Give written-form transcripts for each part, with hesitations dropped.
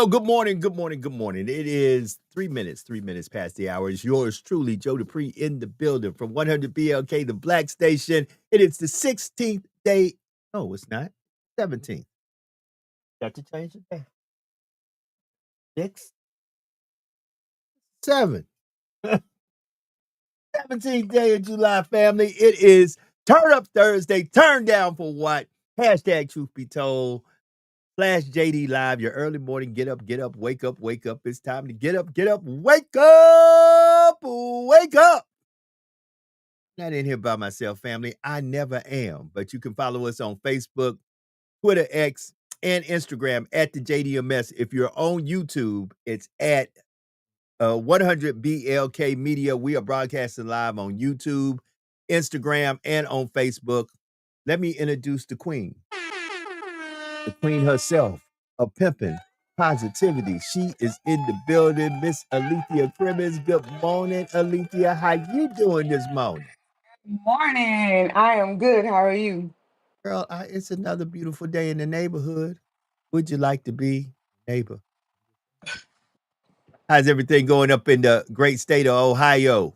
Well, good morning, good morning, good morning. It is 3 minutes past the hour. It's yours truly, Joe Dupree, in the building from 100 BLK, the Black Station. It is the 16th day. No, it's not. 17th. Got to change the day. 6, 7. 17th day of July, family. It is Turn Up Thursday. Turn down for what? Hashtag truth be told. Flash JD Live, your early morning get up, wake up, wake up. It's time to get up, wake up, wake up. Not in here by myself, family. I never am. But you can follow us on Facebook, Twitter, X, and Instagram at the JDMS. If you're on YouTube, it's at 100 BLK Media. We are broadcasting live on YouTube, Instagram, and on Facebook. Let me introduce the queen. The queen herself, a pimpin' positivity. She is in the building. Miss Alethea Crimmins. Good morning, Alethea. How you doing this morning? Morning. I am good. How are you? Girl, it's another beautiful day in the neighborhood. Would you like to be neighbor? How's everything going up in the great state of Ohio?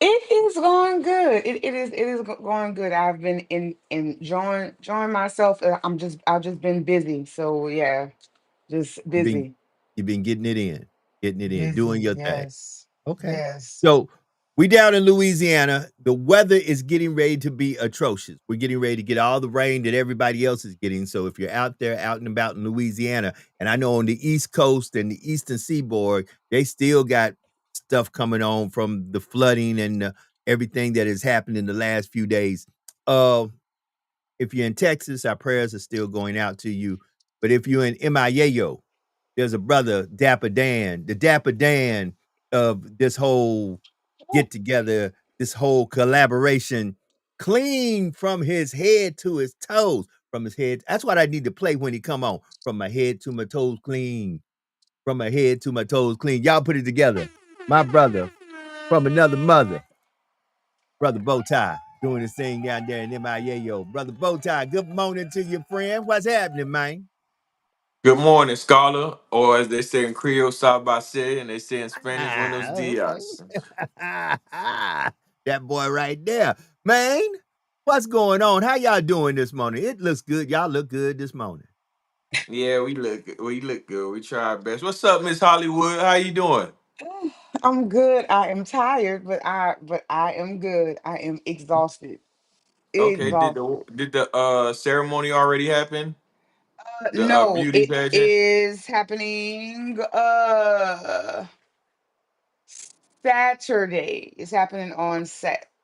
It is going good. It is going good. I've been enjoying myself. I've just been busy. So yeah, just You've been busy. you've been getting it in, doing Busy. your thing. Yes. Okay. Yes. So we down in Louisiana. The weather is getting ready to be atrocious. We're getting ready to get all the rain that everybody else is getting. So if you're out there, out and about in Louisiana, and I know on the East Coast and the Eastern Seaboard, they still got stuff coming on from the flooding and everything that has happened in the last few days. Uh, if you're in Texas, our prayers are still going out to you. But if you're in MIAO, there's a brother, Dapper Dan, the Dapper Dan of this whole get together, this whole collaboration, clean from his head to his toes. From his head. That's what I need to play when he come on. From my head to my toes clean. From my head to my toes clean. Y'all put it together. My brother from another mother, brother Bowtie, doing his thing down there in MIAO. Brother Bowtie, good morning to your friend. What's happening, man? Good morning, Scholar, or as they say in Creole, Sabase, and they say in Spanish, Buenos Okay. Dias. That boy right there. Man, what's going on? How y'all doing this morning? It looks good. Y'all look good this morning. Yeah, we look good. We try our best. What's up, Miss Hollywood? How you doing? I'm good. I am tired, but I am good. I am exhausted. Okay, did the Exhausted. did the ceremony already happen? The No, beauty it pageant. is happening. Saturday. It's happening on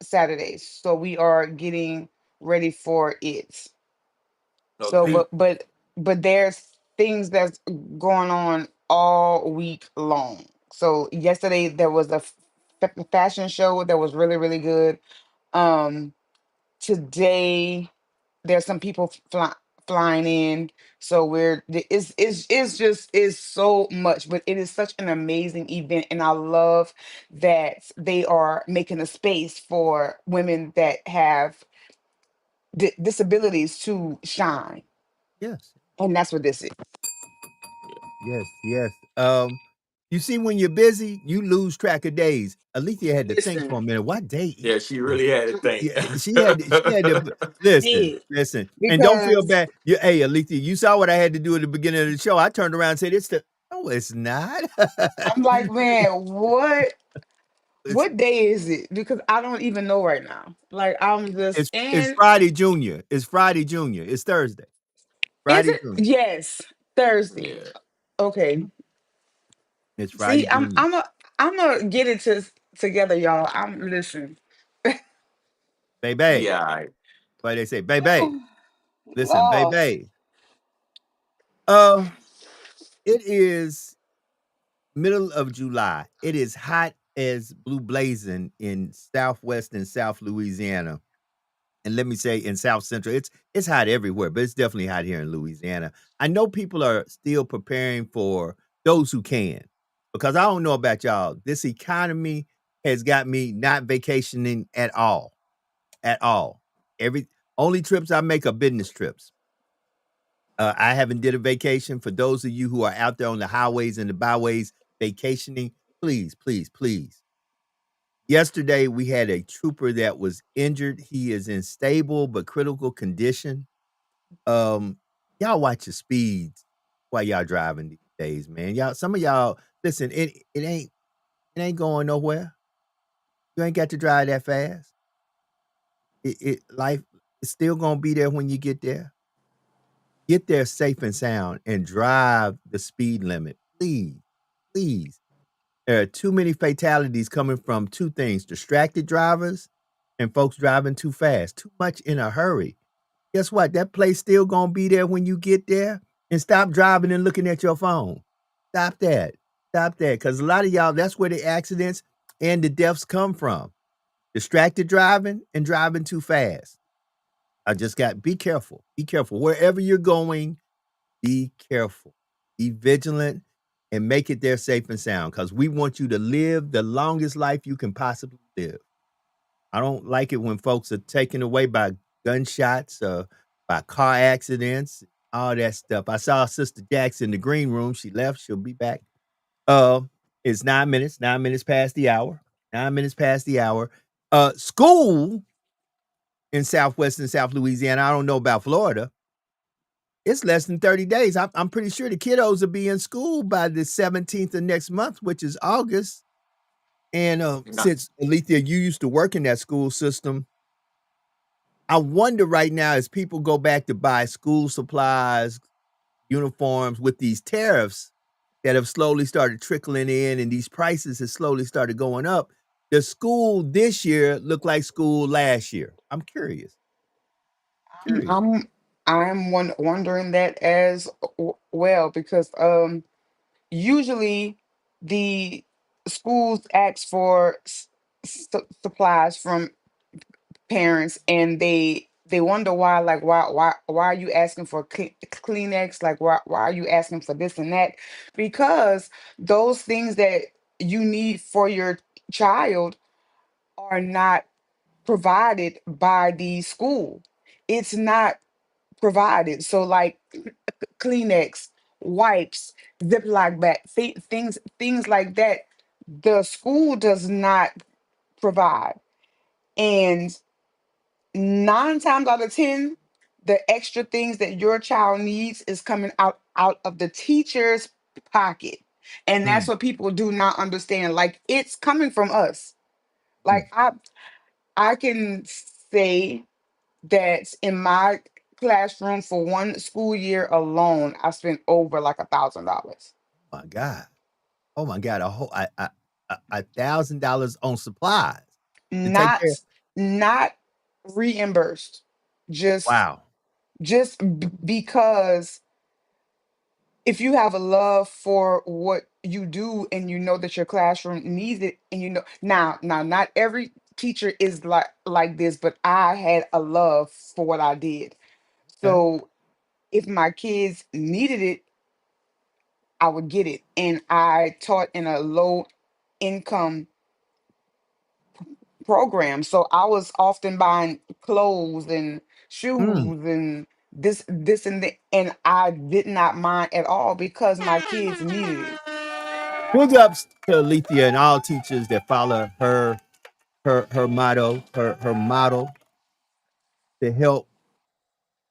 Saturday. So we are getting ready for it. So Okay. but there's things that's going on all week long. So yesterday there was a fashion show that was really really good. Um Today there's some people flying in, so it's just is so much, but it is such an amazing event, and I love that they are making a space for women that have disabilities to shine, Yes. and that's what this is. Yes, yes. You see, when you're busy, you lose track of days. Alethea had to think for Listen, a minute. What day is Yeah, she really had to think. yeah, she had to I listen, did listen, and don't feel because bad. You hey, Alethea, you saw what I had to do at the beginning of the show. I turned around and said, "It's the no, it's not." I'm like, man, it's what day is it? Because I don't even know right now. Like I'm just it's in. Friday Junior. It's Friday Junior. It's Thursday. Is Friday it? Junior. Yes, Thursday. Yeah. Okay. It's Friday See, Junior. I'm gonna get it together, y'all. I'm listen. Baby. Yeah. All right. Why they say, baby. Listen, Oh, baby. Uh, it is middle of July. It is hot as blue blazing in Southwest and South Louisiana. And let me say in South Central, it's hot everywhere, but it's definitely hot here in Louisiana. I know people are still preparing for those who can, because I don't know about y'all. This economy has got me not vacationing at all. At all. Every only trips I make are business trips. I haven't did a vacation. For those of you who are out there on the highways and the byways vacationing, please, please, please. Yesterday, we had a trooper that was injured. He is in stable but critical condition. Um, y'all watch your speeds while y'all driving these days, man. Y'all, some of y'all, listen, it ain't going nowhere. You ain't got to drive that fast. Life is still gonna be there when you get there. Get there safe and sound and drive the speed limit. Please, please. There are too many fatalities coming from two things: distracted drivers and folks driving too fast, too much in a hurry. Guess what? That place still gonna be there when you get there. And stop driving and looking at your phone. Stop that. Stop that. Because a lot of y'all, that's where the accidents and the deaths come from. Distracted driving and driving too fast. Be careful. Be careful. Wherever you're going, be careful. Be vigilant and make it there safe and sound because we want you to live the longest life you can possibly live. I don't like it when folks are taken away by gunshots, by car accidents, all that stuff. I saw Sister Jackson in the green room. She left. She'll be back. Uh, it's 9 minutes past the hour. 9 minutes past the hour. School in Southwest and South Louisiana. I don't know about Florida. It's less than 30 days. I'm pretty sure the kiddos will be in school by the 17th of next month, which is August. And Nah, since Alethea, you used to work in that school system, I wonder right now as people go back to buy school supplies, uniforms with these tariffs that have slowly started trickling in and these prices have slowly started going up. Does school this year look like school last year? I'm curious. I'm Curious. I'm wondering that as well because usually the schools ask for supplies from parents and they wonder why, like why are you asking for Kleenex, like why are you asking for this and that, because those things that you need for your child are not provided by the school. It's not provided. So like Kleenex, wipes, Ziploc bag, things like that, the school does not provide. And 9 times out of 10, the extra things that your child needs is coming out of the teacher's pocket. And that's Mm, what people do not understand. Like it's coming from us. mm. Like I can say that in my classroom for one school year alone, I spent over like $1,000. My God. Oh my God. $1,000 on supplies to take Not care. not reimbursed. Just Wow. because if you have a love for what you do and you know that your classroom needs it, and you know, now not every teacher is like this, but I had a love for what I did. Okay. So if my kids needed it, I would get it. And I taught in a low income program. So I was often buying clothes and Mm. shoes and this and that. And I did not mind at all because my kids needed it. Big ups to Alethea and all teachers that follow her motto, her model to help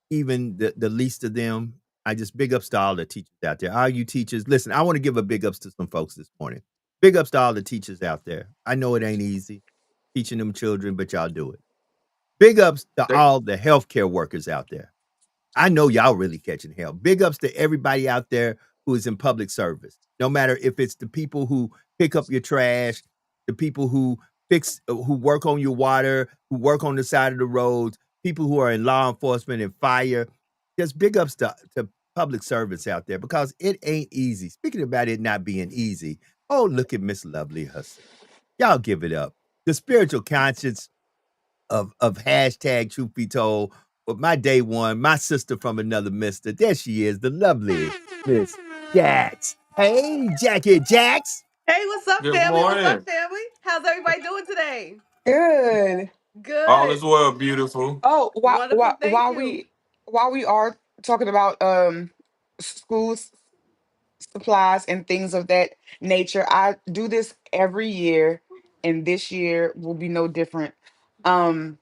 even the least of them. I just big ups to all the teachers out there. All you teachers, listen, I want to give a big ups to some folks this morning. Big ups to all the teachers out there. I know it ain't easy teaching them children, but y'all do it. Big ups to they, all the healthcare workers out there. I know y'all really catching hell. Big ups to everybody out there who is in public service. No matter if it's the people who pick up your trash, the people who who work on your water, who work on the side of the roads, people who are in law enforcement and fire. Just big ups to public servants out there because it ain't easy. Speaking about it not being easy, oh, look at Miss Lovely herself. Y'all give it up. The spiritual conscience of hashtag truth be told. But my day one, my sister from another mister, there she is, the lovely Miss Jax. Hey, Jackie Jax. Hey, what's up, good family? What's up, morning. family? How's everybody doing today? Good. All Good. is well, beautiful. Oh, Wonderful. Thank while you. we are talking about school supplies and things of that nature. I do this every year, and this year will be no different. Um,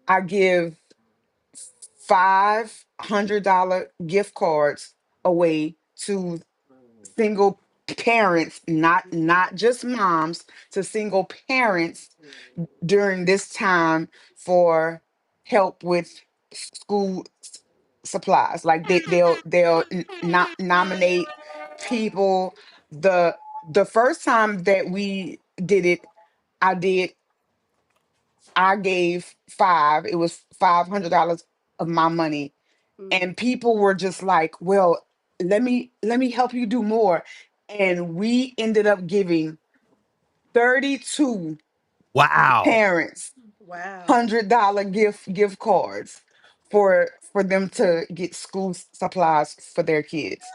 I give $500 gift cards away to single parents, not just moms, to single parents during this time for help with school supplies. Like they'll nominate people. The first time that we did it, I did I gave five. It was $500 of my money, Mm-hmm. and people were just like, "Well, let me help you do more," and we ended up giving 32 Wow. parents Wow. $100 gift cards for them to get school supplies for their kids.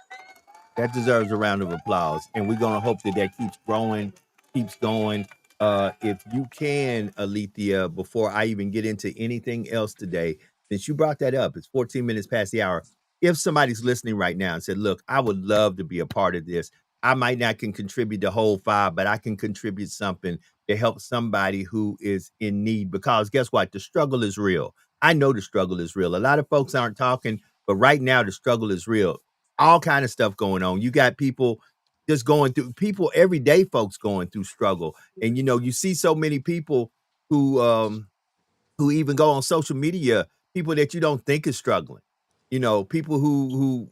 That deserves a round of applause. And we're going to hope that that keeps growing, keeps going. If you can, Alethea, before I even get into anything else today, since you brought that up, it's 14 minutes past the hour. If somebody's listening right now and said, look, I would love to be a part of this, I might not can contribute the whole five, but I can contribute something to help somebody who is in need. Because guess what? The struggle is real. I know the struggle is real. A lot of folks aren't talking, but right now the struggle is real. All kind of stuff going on. You got people just going through everyday folks going through struggle. And you see so many people who even go on social media, people that you don't think is struggling. People who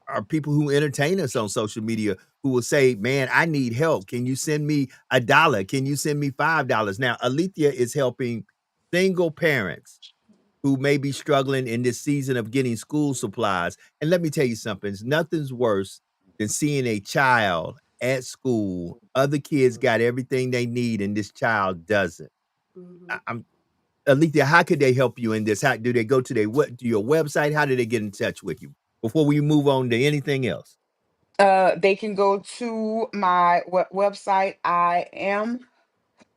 are people who entertain us on social media who will say, "Man, I need help. Can you send me $1? Can you send me $5?" Now, Alethea is helping single parents who may be struggling in this season of getting school supplies. And let me tell you something, nothing's worse than seeing a child at school, other kids got everything they need, and this child doesn't. Mm-hmm. I'm Alethea, how could they help you in this? How do they go to your website? How do they get in touch with you before we move on to anything else? They can go to my website. I am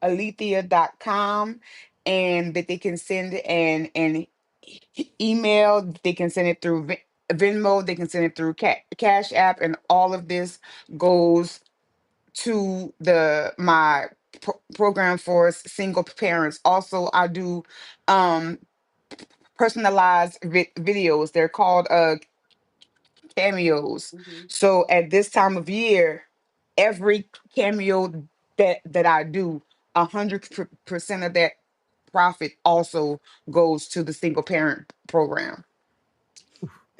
alethea.com, and that they can send an email. They can send it through Venmo. They can send it through Cash App, and all of this goes to the my program for single parents. Also, I do um personalized videos. They're called cameos. Mm-hmm. So at this time of year, every cameo that I do, 100% of that profit also goes to the single parent program.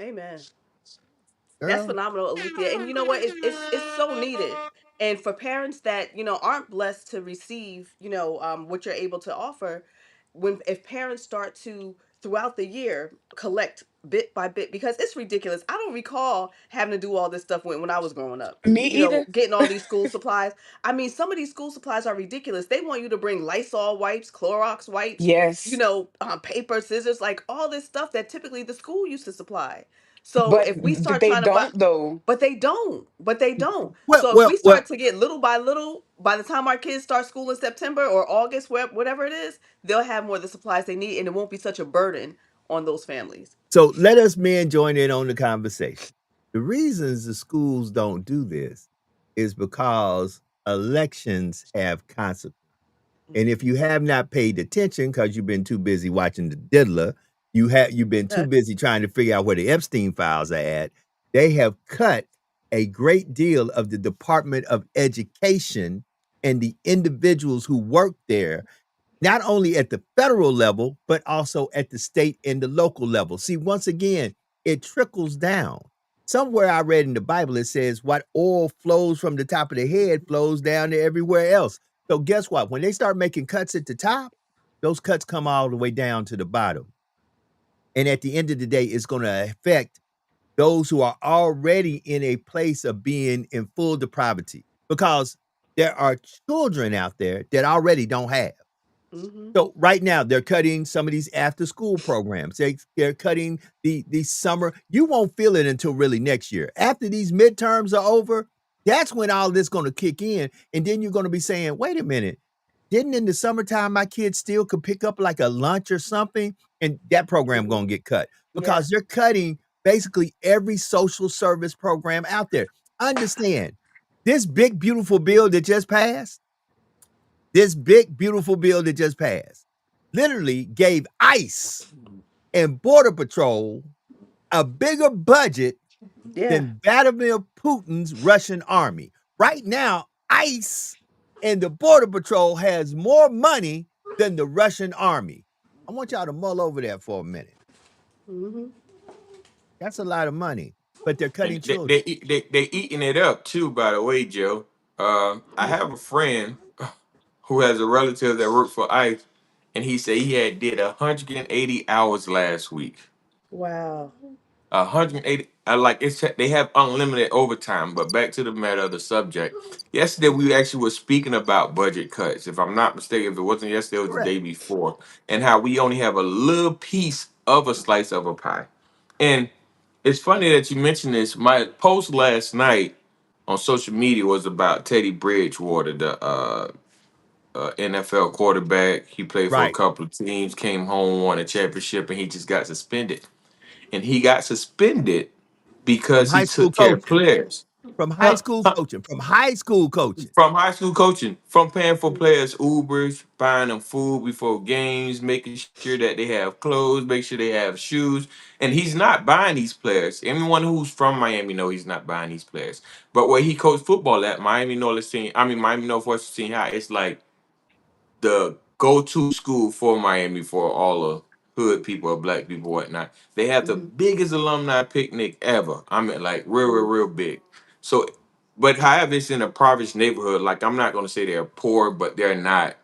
Amen. That's Girl. phenomenal, Alethea. And you know what? It's so needed. And for parents that aren't blessed to receive what you're able to offer, when if parents start to throughout the year collect bit by bit, because it's ridiculous. I don't recall having to do all this stuff when I was growing up. Me either. Getting all these school supplies. I mean, some of these school supplies are ridiculous. They want you to bring Lysol wipes, Clorox wipes, Yes, paper, scissors, like all this stuff that typically the school used to supply. So but if we start they trying to buy, don't though. but they don't. But they don't. Well, So if well, we well. start to get little by little, by the time our kids start school in September or August, whatever it is, they'll have more of the supplies they need, and it won't be such a burden on those families. So let us men join in on the conversation. The reasons the schools don't do this is because elections have consequences. And if you have not paid attention because you've been too busy watching the diddler, you've been too busy trying to figure out where the Epstein files are at. They have cut a great deal of the Department of Education and the individuals who work there, not only at the federal level, but also at the state and the local level. See, once again, it trickles down. Somewhere I read in the Bible, it says, what oil flows from the top of the head flows down to everywhere else. So guess what? When they start making cuts at the top, those cuts come all the way down to the bottom. And at the end of the day, it's going to affect those who are already in a place of being in full depravity, because there are children out there that already don't have. Mm-hmm. So right now they're cutting some of these after school programs. They're cutting the summer. You won't feel it until really next year. After these midterms are over, that's when all this going to kick in. And then you're going to be saying, wait a minute, didn't in the summertime my kids still could pick up like a lunch or something? and that program gonna get cut Yeah. because they're cutting basically every social service program out there. Understand, this big beautiful bill that just passed, this big beautiful bill that just passed, literally gave ICE and Border Patrol a bigger budget Yeah. than Vladimir Putin's Russian army. Right now, ICE and the Border Patrol has more money than the Russian army. I want y'all to mull over that for a minute. Hmm. That's a lot of money, but they're cutting And they children. they eat- they eating it up too. By the way, Joe, I have a friend who has a relative that worked for ICE, and he said he had did 180 hours last week. Wow. 180. Like they have unlimited overtime. But back to the matter of the subject. Yesterday we actually were speaking about budget cuts. If I'm not mistaken, if it wasn't yesterday, it was the Correct. day before, and how we only have a little piece of a slice of a pie. And it's funny that you mentioned this. My post last night on social media was about Teddy Bridgewater, the NFL quarterback. He played for a Right. couple of teams, came home, won a championship, and he just got suspended. And he got suspended From because he high school took care of coaching. players. From high Huh? school Huh? coaching. From high school coaching. From high school coaching, from paying for players Ubers, buying them food before games, making sure that they have clothes, make sure they have shoes. And he's not buying these players. Anyone who's from Miami know he's not buying these players. But where he coached football at Miami Northwestern Senior High, it's like the go-to school for Miami for all the hood people or black people, whatnot. They have the Hmm. biggest alumni picnic ever. I mean, like Hmm. real big. So, but however, it's in a impoverished neighborhood. Like I'm not gonna say they're poor, but they're not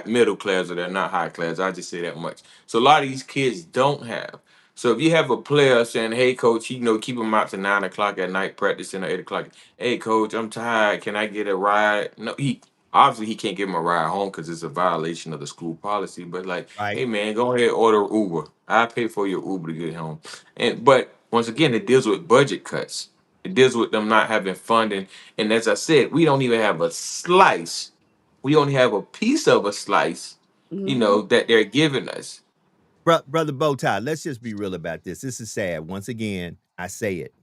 middle class or they're not high class. I just say that much. So a lot of these kids don't have. So if you have a player saying, "Hey, coach, keep them out to 9 o'clock at night practicing or 8 o'clock." Hey, coach, I'm tired. Can I get a ride? No, he obviously he can't give him a ride home because it's a violation of the school policy. But like, Right. hey man, go ahead order Uber. I pay for your Uber to get home. And but once again, it deals with budget cuts. It deals with them not having funding. And as I said, we don't even have a slice, we only have a piece of a slice, Hmm. that they're giving us. Brother Bowtie, let's just be real about this. This is sad. Once again, I say it.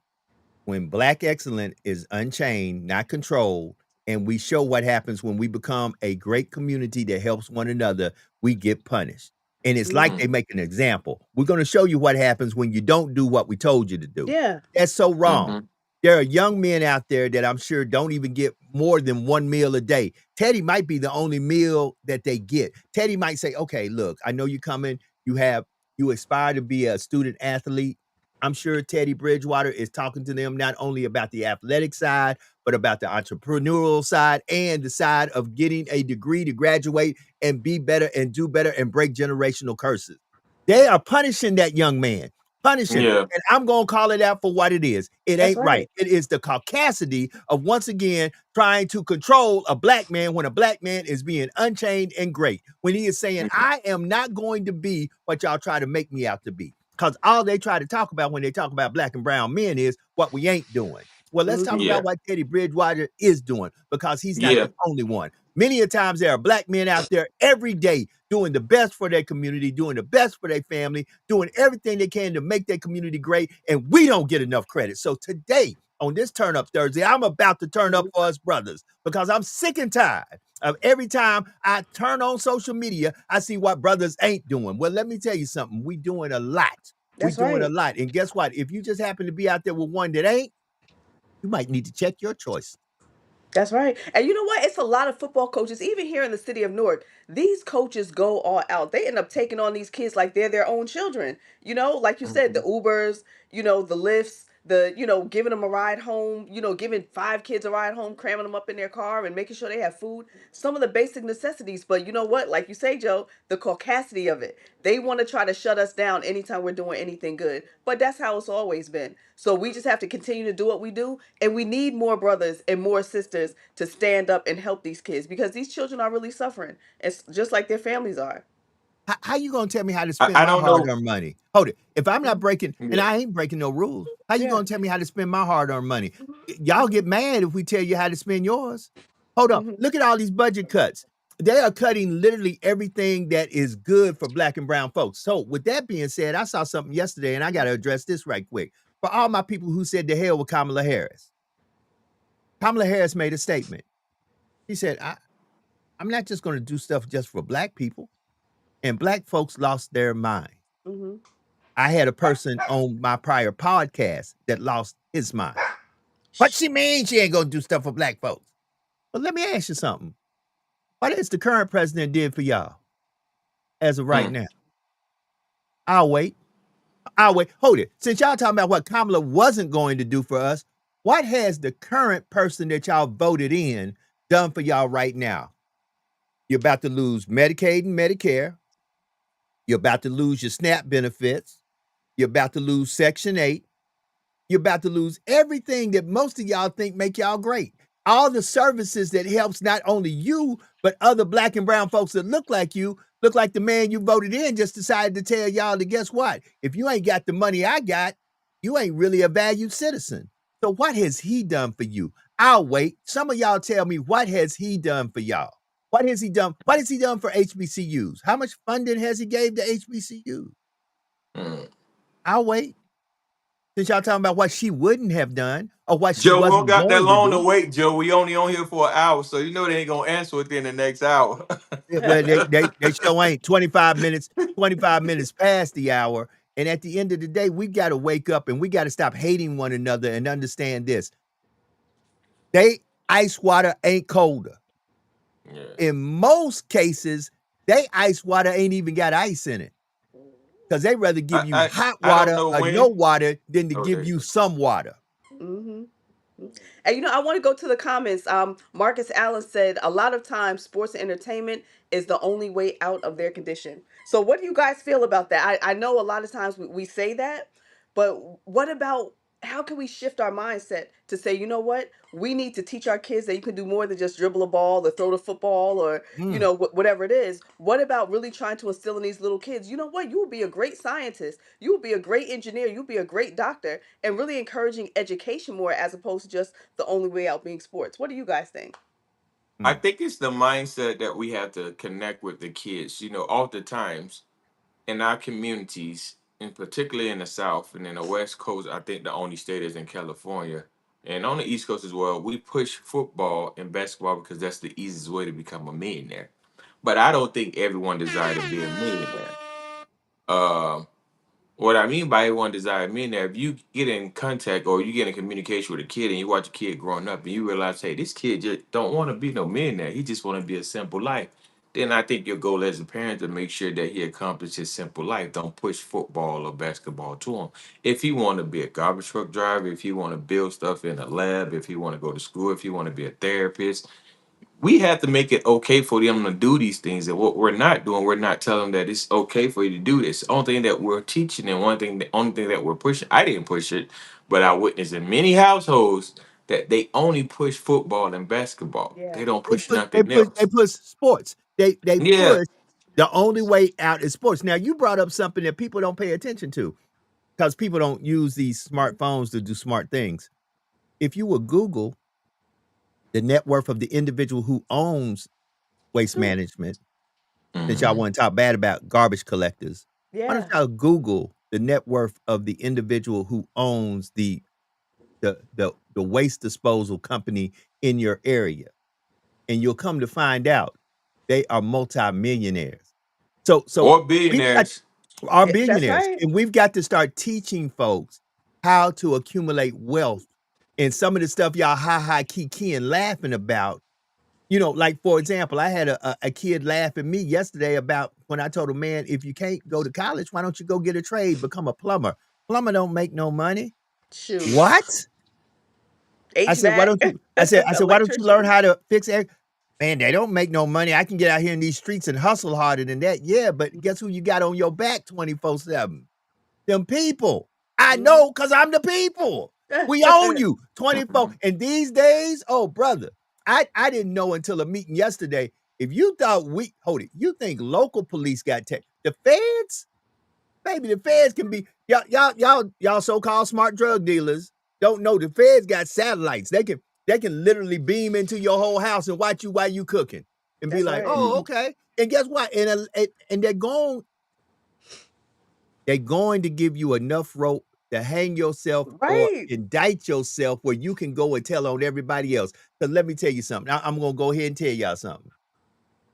When black excellence is unchained, not controlled, and we show what happens when we become a great community that helps one another, we get punished. And it's like Hmm. they Mm, make an example. We're going to show you what happens when you don't do what we told you to do. Yeah. That's so wrong. mhm, There are young men out there that I'm sure don't even get more than one meal a day. Teddy might be the only meal that they get. Teddy might say, okay, look, I know you're coming. You aspire to be a student athlete. I'm sure Teddy Bridgewater is talking to them not only about the athletic side, but about the entrepreneurial side and the side of getting a degree to graduate and be better and do better and break generational curses. They are punishing that young man, punishing. yeah, And I'm going to call it out for what it is. It That's ain't right. right. It is the caucasity of once again trying to control a black man when a black man is being unchained and great. When he is saying, mhm, I am not going to be what y'all try to make me out to be. Because all they try to talk about when they talk about black and brown men is what we ain't doing. Well, let's talk Hmm. yeah, about what Teddy Bridgewater is doing because he's not yeah, the only one. Many a times there are black men out there every day doing the best for their community, doing the best for their family, doing everything they can to make their community great, and we don't get enough credit. So today, on this Turn Up Thursday, I'm about to turn up for us brothers because I'm sick and tired of every time I turn on social media, I see what brothers ain't doing. Well, let me tell you something. We doing a lot. We That's doing a right. lot. And guess what? If you just happen to be out there with one that ain't, you might need to check your choice. That's right. And you know what? It's a lot of football coaches, even here in the city of Newark. These coaches go all out. They end up taking on these kids like they're their own children. Like you said, the mhm, Ubers, the lifts, giving them a ride home, giving 5 kids a ride home, cramming them up in their car and making sure they have food. Some of the basic necessities. But you know what? Like you say, Joe, the caucasity of it. They want to try to shut us down anytime we're doing anything good. But that's how it's always been. So we just have to continue to do what we do. And we need more brothers and more sisters to stand up and help these kids because these children are really suffering. It's just like their families are. How you gonna tell me how to I, spend I my don't know. hard-earned money? Hold it. If I'm not Mhm. breaking, and Yeah, I ain't breaking no rules, how you Yeah. gonna tell me how to spend my hard-earned money? Y'all get mad if we tell you how to spend yours. Hold on. Hmm. Look at all these budget cuts. they are cutting literally everything that is good for black and brown folks. So with that being said, I saw something yesterday and I got to address this right quick. For all my people who said the hell with Kamala Harris. Kamala Harris made a statement. She said, I'm not just going to do stuff just for black people. And black folks lost their mind. Mm-hmm. I had a person on my prior podcast that lost his mind. What she mean she ain't going to do stuff for black folks? But let me ask you something. What is the current president did for y'all as of right now? I'll wait. Hold it. Since y'all talking about what Kamala wasn't going to do for us, what has the current person that y'all voted in done for y'all right now? You're about to lose Medicaid and Medicare. You're about to lose your SNAP benefits. You're about to lose Section 8. You're about to lose everything that most of y'all think make y'all great. All the services that helps not only you, but other black and brown folks that look like the man you voted in just decided to tell y'all to guess what? If you ain't got the money I got, you ain't really a valued citizen. So what has he done for you? I'll wait. Some of y'all tell me, what has he done for y'all? What has he done? What has he done for HBCUs? How much funding has he gave to HBCUs? I'll wait. Since y'all talking about what she wouldn't have done or what she Joe, we don't wasn't got that going to long to do. wait, Joe. We only on here for an hour, so you know they ain't gonna answer within the next hour. Well, they still ain't 25 minutes past the hour. And at the end of the day, we got to wake up and we got to stop hating one another and understand this. Ice water ain't colder. Yeah. In most cases, ice water ain't even got ice in it. Because they rather give you hot I don't water know or when. no water than to give Okay. you some water. Mm-hmm. And I want to go to the comments. Marcus Allen said a lot of times sports and entertainment is the only way out of their condition. So what do you guys feel about that? I know a lot of times we say that, but what about, how can we shift our mindset to say, you know what, we need to teach our kids that you can do more than just dribble a ball or throw the football or whatever it is. What about really trying to instill in these little kids, you know what, you will be a great scientist, you will be a great engineer, you'll be a great doctor, and really encouraging education more as opposed to just the only way out being sports. What do you guys think? I think it's the mindset that we have to connect with the kids. Oftentimes in our communities, and particularly in the South and in the West Coast, I think the only state is in California. And on the East Coast as well, we push football and basketball because that's the easiest way to become a millionaire. But I don't think everyone desires to be a millionaire. Um, what I mean by everyone desire millionaire, if you get in contact or you get in communication with a kid and you watch a kid growing up and you realize, hey, this kid just don't want to be no millionaire. He just want to be a simple life. Then I think your goal as a parent to make sure that he accomplishes his simple life. Don't push football or basketball to him. If he want to be a garbage truck driver, if he want to build stuff in a lab, if he want to go to school, if he want to be a therapist, we have to make it okay for them to do these things. And what we're not doing, we're not telling them that it's okay for you to do this. The only thing that we're teaching and the only thing that we're pushing, I didn't push it, but I witnessed in many households that they only push football and basketball. Yeah. They don't push nothing They else. push sports. They Yeah. push the only way out is sports. Now you brought up something that people don't pay attention to because people don't use these smartphones to do smart things. If you would Google the net worth of the individual who owns Waste Management, since y'all Mhm. want to talk bad about garbage collectors, why don't Yeah. y'all Google the net worth of the individual who owns the waste disposal company in your area? And you'll come to find out they are multimillionaires. So Or we've got billionaires. our That's billionaires, right. and we've got to start teaching folks how to accumulate wealth. And some of the stuff y'all kiki and laughing about, like for example, I had a kid laugh at me yesterday about when I told him, man, if you can't go to college, why don't you go get a trade, become a plumber? Plumber don't make no money. Shoot. What? I said, why don't HVAC, you? I said, why don't you learn electrician. how to fix air? Man, they don't make no money. I can get out here in these streets and hustle harder than that. Yeah, but guess who you got on your back 24/7? Them people. I Mhm. know because I'm the people. We own you 24. And these days, oh brother, I didn't know until a meeting yesterday. If you thought hold it, you think local police got tech? The feds? Baby, the feds can be y'all so-called smart drug dealers don't know the feds got satellites. They can literally beam into your whole house and watch you while you cooking. and be That's like, right. oh, okay. And guess what? And they're going to give you enough rope to hang yourself or Right. indict yourself where you can go and tell on everybody else. Because let me tell you something. I'm going to go ahead and tell y'all something.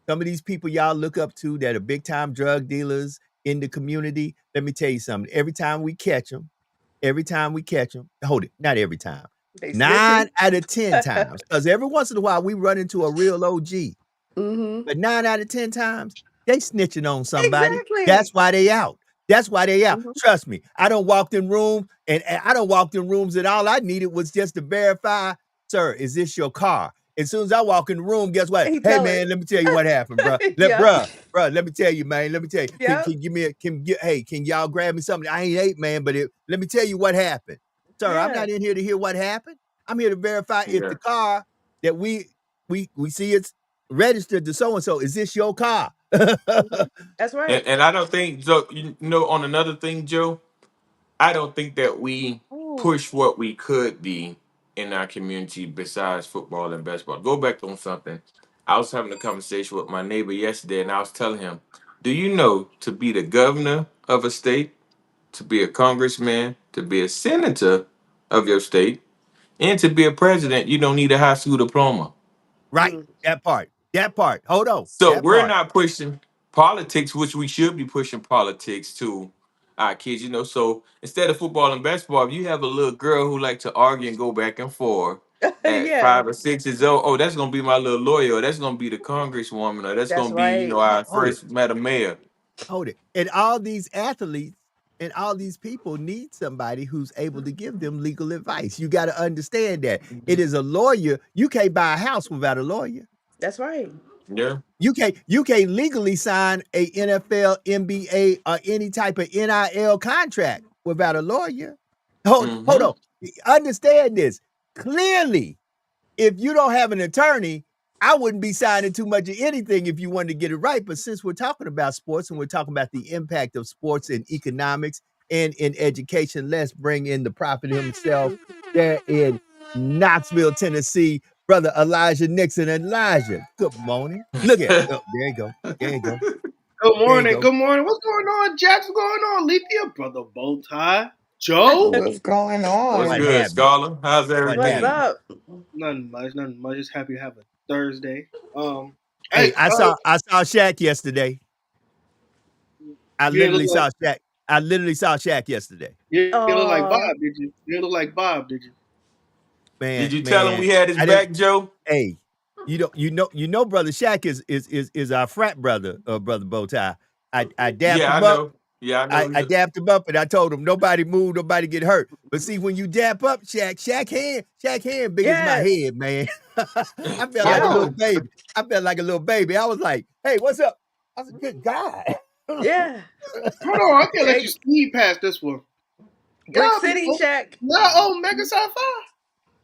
Some of these people y'all look up to that are big time drug dealers in the community, let me tell you something. Every time we catch them, hold it, not every time. They 9 snitching. out of 10 times, because every once in a while we run into a real OG. Mm-hmm. But 9 out of 10 times, they snitching on somebody. That's Exactly. why they out. That's why they out. Mm-hmm. Trust me, I don't walk in rooms, and I don't walk in rooms, and all I needed was just to verify, sir, is this your car? As soon as I walk in the room, guess what? He Hey tell it. man, let me tell you what happened, bro. Yep. Let me tell you, man. Let me tell you. Yep. Can give me a hey, can y'all grab me something? I ain't ate, man, but let me tell you what happened. Sir, I'm Yeah. not in here to hear what happened. I'm here to verify if Yeah. the car that we see it's registered to so and so. Is this your car? Mhm. That's right. And I don't think so. You know, on another thing, Joe, I don't think that we Ooh. push what we could be in our community besides football and basketball. Go back on something. I was having a conversation with my neighbor yesterday, and I was telling him, "Do you know to be the governor of a state, to be a congressman, to be a senator of your state, and to be a president, you don't need a high school diploma." Right. Mm. That part. That part. Hold on. So That we're part. not pushing politics, which we should be pushing politics to our kids, you know. So instead of football and basketball, if you have a little girl who like to argue and go back and forth at Yeah. 5 or 6 years old, oh, that's gonna be my little lawyer, or that's gonna be the congresswoman, or that's That's gonna be, you know, right. our Hold it. first madam mayor. Hold it. And all these athletes and all these people need somebody who's able to give them legal advice. You got to understand that. It is a lawyer. You can't buy a house without a lawyer. That's right. Yeah. You can't legally sign a NFL, NBA, or any type of NIL contract without a lawyer. Hold Mm-hmm. on. Understand this. Clearly, if you don't have an attorney, I wouldn't be signing too much of anything if you wanted to get it right. But since we're talking about sports and we're talking about the impact of sports in economics and in education, let's bring in the prophet himself there in Knoxville, Tennessee, brother Elijah Nixon. Elijah, good morning. Look at, oh, there you go. There you go. Good There you morning. go. Good morning. What's going on, Jax? What's going on, Lethea? Brother Bowtie. Joe? What's going What's What on? good, happened? Scholar? How's What What's everything? happened? up? Nothing much. Nothing much. Just happy to have a Thursday. Hey, Hey, I saw Shaq yesterday. I you didn't literally look like saw Shaq. I literally saw Shaq yesterday. you didn't look like Bob, Oh, did you? You didn't look like Bob, did you? Did Man, you tell him man, we had his I didn't. back, Joe? Hey, brother Shaq is our frat brother, brother Bowtie. I dapped Yeah, I him up. know. Yeah, I I, know. I dapped him up and I told him nobody move, nobody get hurt. But see, when you dap up Shaq hand big as my yes. head, man. I felt like a Yep. little baby. I was like, hey, what's up? I was a good guy. Yeah. Hold on, I can't let you Hey, speed past this one. Brick Y'all be City Shack. Mega Sci-Fi.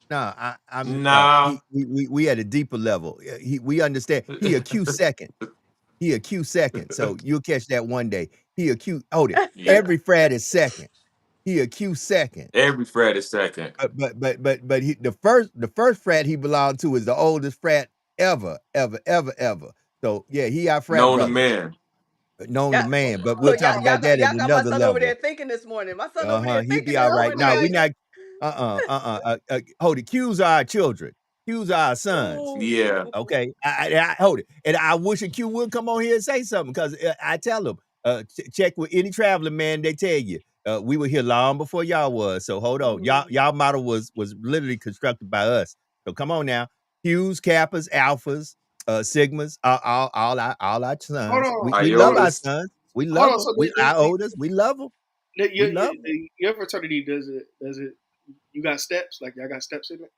No, I'm Nah. we at a deeper level. We understand. He a Q second. He a Q second. So you'll catch that one day. He a Q. Hold it. Yeah. Every frat is second. He a Q second. Every Friday second. But the first frat he belonged to is the oldest frat ever. So yeah, he our frat Known to brother, man. known to Yeah. man. But we'll Look, talk about that at y'all got my another son over there level. thinking this morning. My son over there He'll thinking be this all right. morning. Now we Okay. not. Hold it. Q's are our children. Q's are our sons. Ooh. Yeah. Okay, I hold it, and I wish a Q would come on here and say something because I tell them, check with any traveling man, they tell you we were here long before y'all was. So hold on, Mhm. y'all model was literally constructed by us. So come on now, Q's, Kappas, Alphas, Sigmas, all our Hold sons. on. We love Hold on. our Iotas. sons. We Hold love on. them. So We our oldest. We love them. We love them. your fraternity does it you got steps? Like y'all got steps in it?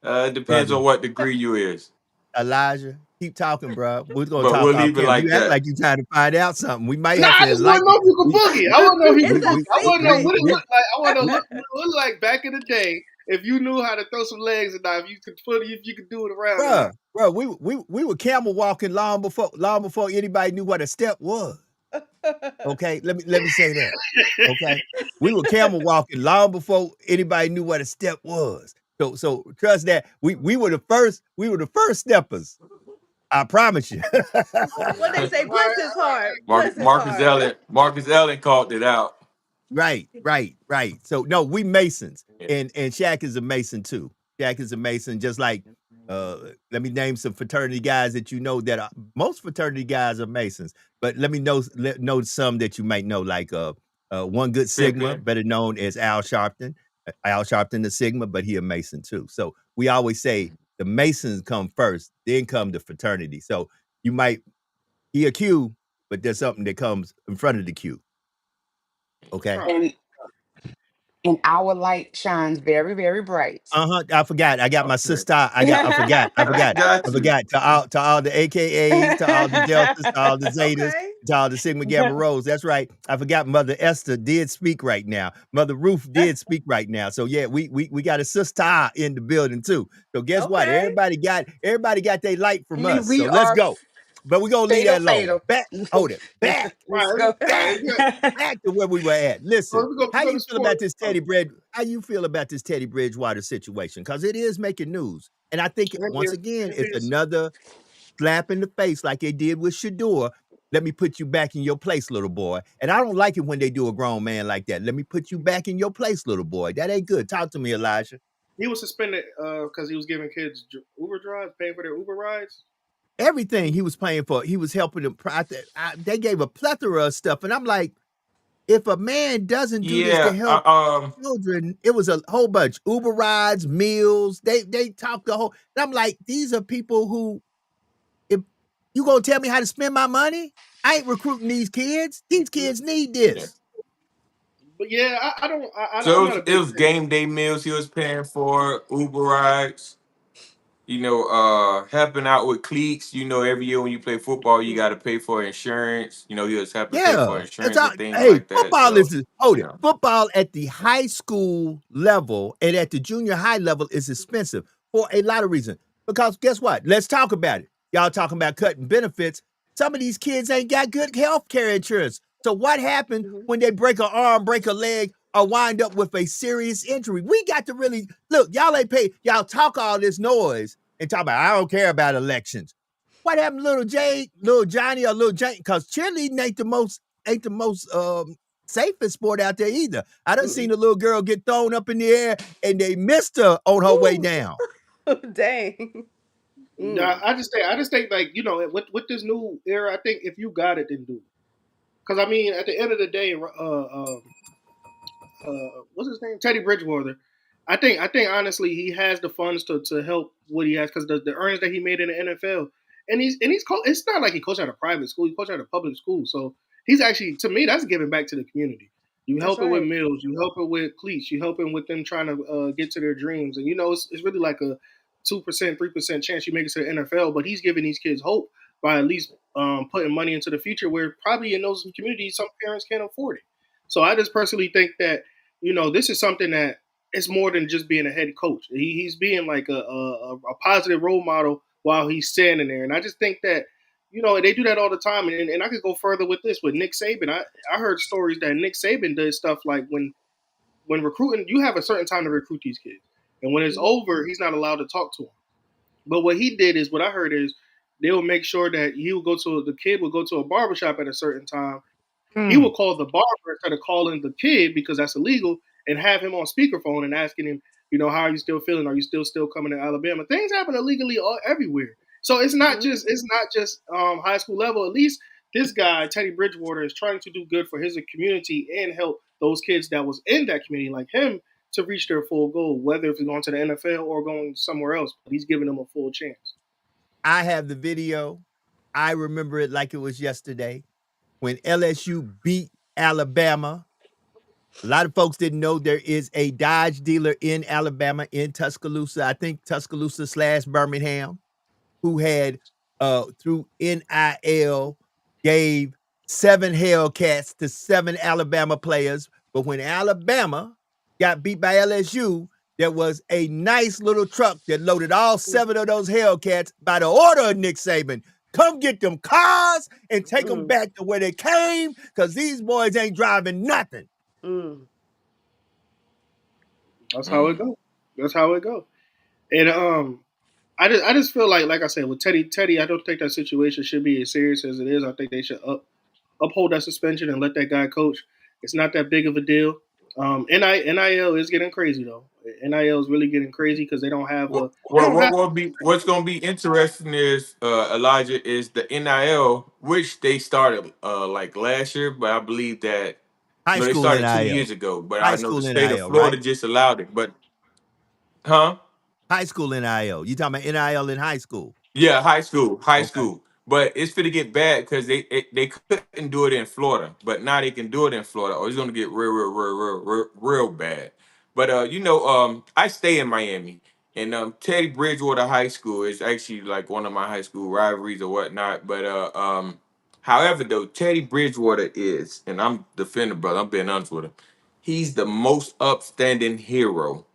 It depends Brother on what degree you is. Elijah, keep talking, bro. We're gonna But talk we'll off leave it camera. like You act that. like you trying to find out something. We might Nah, have I to just want to enlighten. know if you could We boogie. I want to know if you It's could we boogie. we a I want to know we what it secret. we looked like. I want to we look what it looked like back in the day. If you knew how to throw some legs and if you could if you could do it around or not. bro, we were camel walking long before anybody knew what a step was. Okay, let me say that. Okay, we were camel walking long before anybody knew what a step was. So trust that we were the first steppers. I promise you. What they say, All bless right, his heart. Marcus Bless his heart. Marcus Allen called it out. Right. So no, we Masons, Yeah. and Shaq is a Mason too. Shaq is a Mason, just like let me name some fraternity guys that you know that are, most fraternity guys are Masons, but let me know some that you might know, like One Good Sigma, Pimpin'. better known as Al Sharpton. Al Sharpton the Sigma, but he a Mason too. So we always say the Masons come first, then come the fraternity. So you might be a Q, but there's something that comes in front of the Q. Okay. right. And our light shines very, very bright. I forgot. I got my Okay. sister. I forgot. Got I you. forgot. To all the AKAs, to all the Deltas, to all the Zetas, Okay. to all the Sigma Gamma Rhos. That's right. I forgot Mother Esther did speak right now. Mother Ruth did speak right now. So yeah, we got a sister in the building too. So guess what? Okay. Everybody got their light from us. So We let's are go. But we're gonna leave fatal, that alone. fatal. Back, hold it. Back, Let's go. back, Yeah. back to where we were at. Listen. We How go you to feel about sports. this How you feel about this Teddy Bridgewater situation? Because it is making news. And I think once again, it's Envious. another slap in the face like they did with Shador. Let me put you back in your place, little boy. And I don't like it when they do a grown man like that. Let me put you back in your place, little boy. That ain't good. Talk to me, Elijah. He was suspended because he was giving kids Uber drives, paying for their Uber rides. Everything he was paying for, he was helping them. They gave a plethora of stuff. And I'm like, if a man doesn't do this to Yeah. help children, it was a whole bunch. Uber rides, meals. They talked the whole. And I'm like, these are people who, if you gonna tell me how to spend my money, I ain't recruiting these kids. These kids need Yeah. this. But yeah, I don't. So I'm not a it big was fan. game day meals he was paying for, Uber rides, helping out with cliques. Every year when you play football, you got to pay for insurance. He was having to pay for Yeah, that's insurance all. and things Hey, like that. football So, is hold you it. know, Football at the high school level and at the junior high level is expensive for a lot of reasons. Because guess what? Let's talk about it. Y'all talking about cutting benefits. Some of these kids ain't got good health care insurance. So what happened Mhm. when they break an arm, break a leg, or wind up with a serious injury? We got to really look. Y'all ain't pay. Y'all talk all this noise and talk about I don't care about elections. What happened to little Johnny or little Jane? Because cheerleading ain't the most safest sport out there either. I done seen a little girl get thrown up in the air and they missed her on her way Ooh. down. Dang. I just think like with this new era, I think if you got it, then do it. Because I mean, at the end of the day, what's his name, Teddy Bridgewater. I think honestly he has the funds to help what he has because the earnings that he made in the NFL, and it's not like he coached at a private school, he coached at a public school, so he's actually, to me, that's giving back to the community. You That's helping with right. meals, you helping with cleats, you helping with them trying to get to their dreams, and it's really like a 2%, 3% chance you make it to the NFL, but he's giving these kids hope by at least putting money into the future where probably in those communities some parents can't afford it. So I just personally think that this is something that it's more than just being a head coach. He's being like a positive role model while he's standing there. And I just think that, they do that all the time. And I could go further with this with Nick Saban. I heard stories that Nick Saban does stuff like when recruiting, you have a certain time to recruit these kids. And when it's Mhm. over, he's not allowed to talk to them. But what he did is, what I heard is, they will make sure that the kid will go to a barbershop at a certain time. He Mm. will call the barber instead of calling the kid because that's illegal, and have him on speakerphone and asking him, how are you still feeling? Are you still coming to Alabama? Things happen illegally everywhere. So it's not Mhm. just high school level. At least this guy Teddy Bridgewater is trying to do good for his community and help those kids that was in that community like him to reach their full goal, whether if it's going to the NFL or going somewhere else. But he's giving them a full chance. I have the video. I remember it like it was yesterday when LSU beat Alabama. A lot of folks didn't know there is a Dodge dealer in Alabama, in Tuscaloosa. I think Tuscaloosa / Birmingham, who had through NIL gave 7 Hellcats to 7 Alabama players. But when Alabama got beat by LSU, there was a nice little truck that loaded all 7 of those Hellcats by the order of Nick Saban. Come get them cars and take them back to where they came, because these boys ain't driving nothing. Mm. That's how it goes. That's how it goes. And I just feel like I said with Teddy, I don't think that situation should be as serious as it is. I think they should uphold that suspension and let that guy coach. It's not that big of a deal. NIL is getting crazy though. NIL is really getting crazy because they don't have. What's gonna be interesting is Elijah is the NIL, which they started like last year, but I believe that High no, they school started two NIL. years ago. But High I know school the state of NIL, Florida right? just allowed it. But huh? High school NIL. You talking about NIL in high school? Yeah, high Okay. school. But it's gonna get bad because they couldn't do it in Florida, but now they can do it in Florida, or it's gonna get real bad. But I stay in Miami, and Teddy Bridgewater High School is actually like one of my high school rivalries or whatnot. But however though, Teddy Bridgewater is, and I'm defending brother. I'm being honest with him. He's the most upstanding hero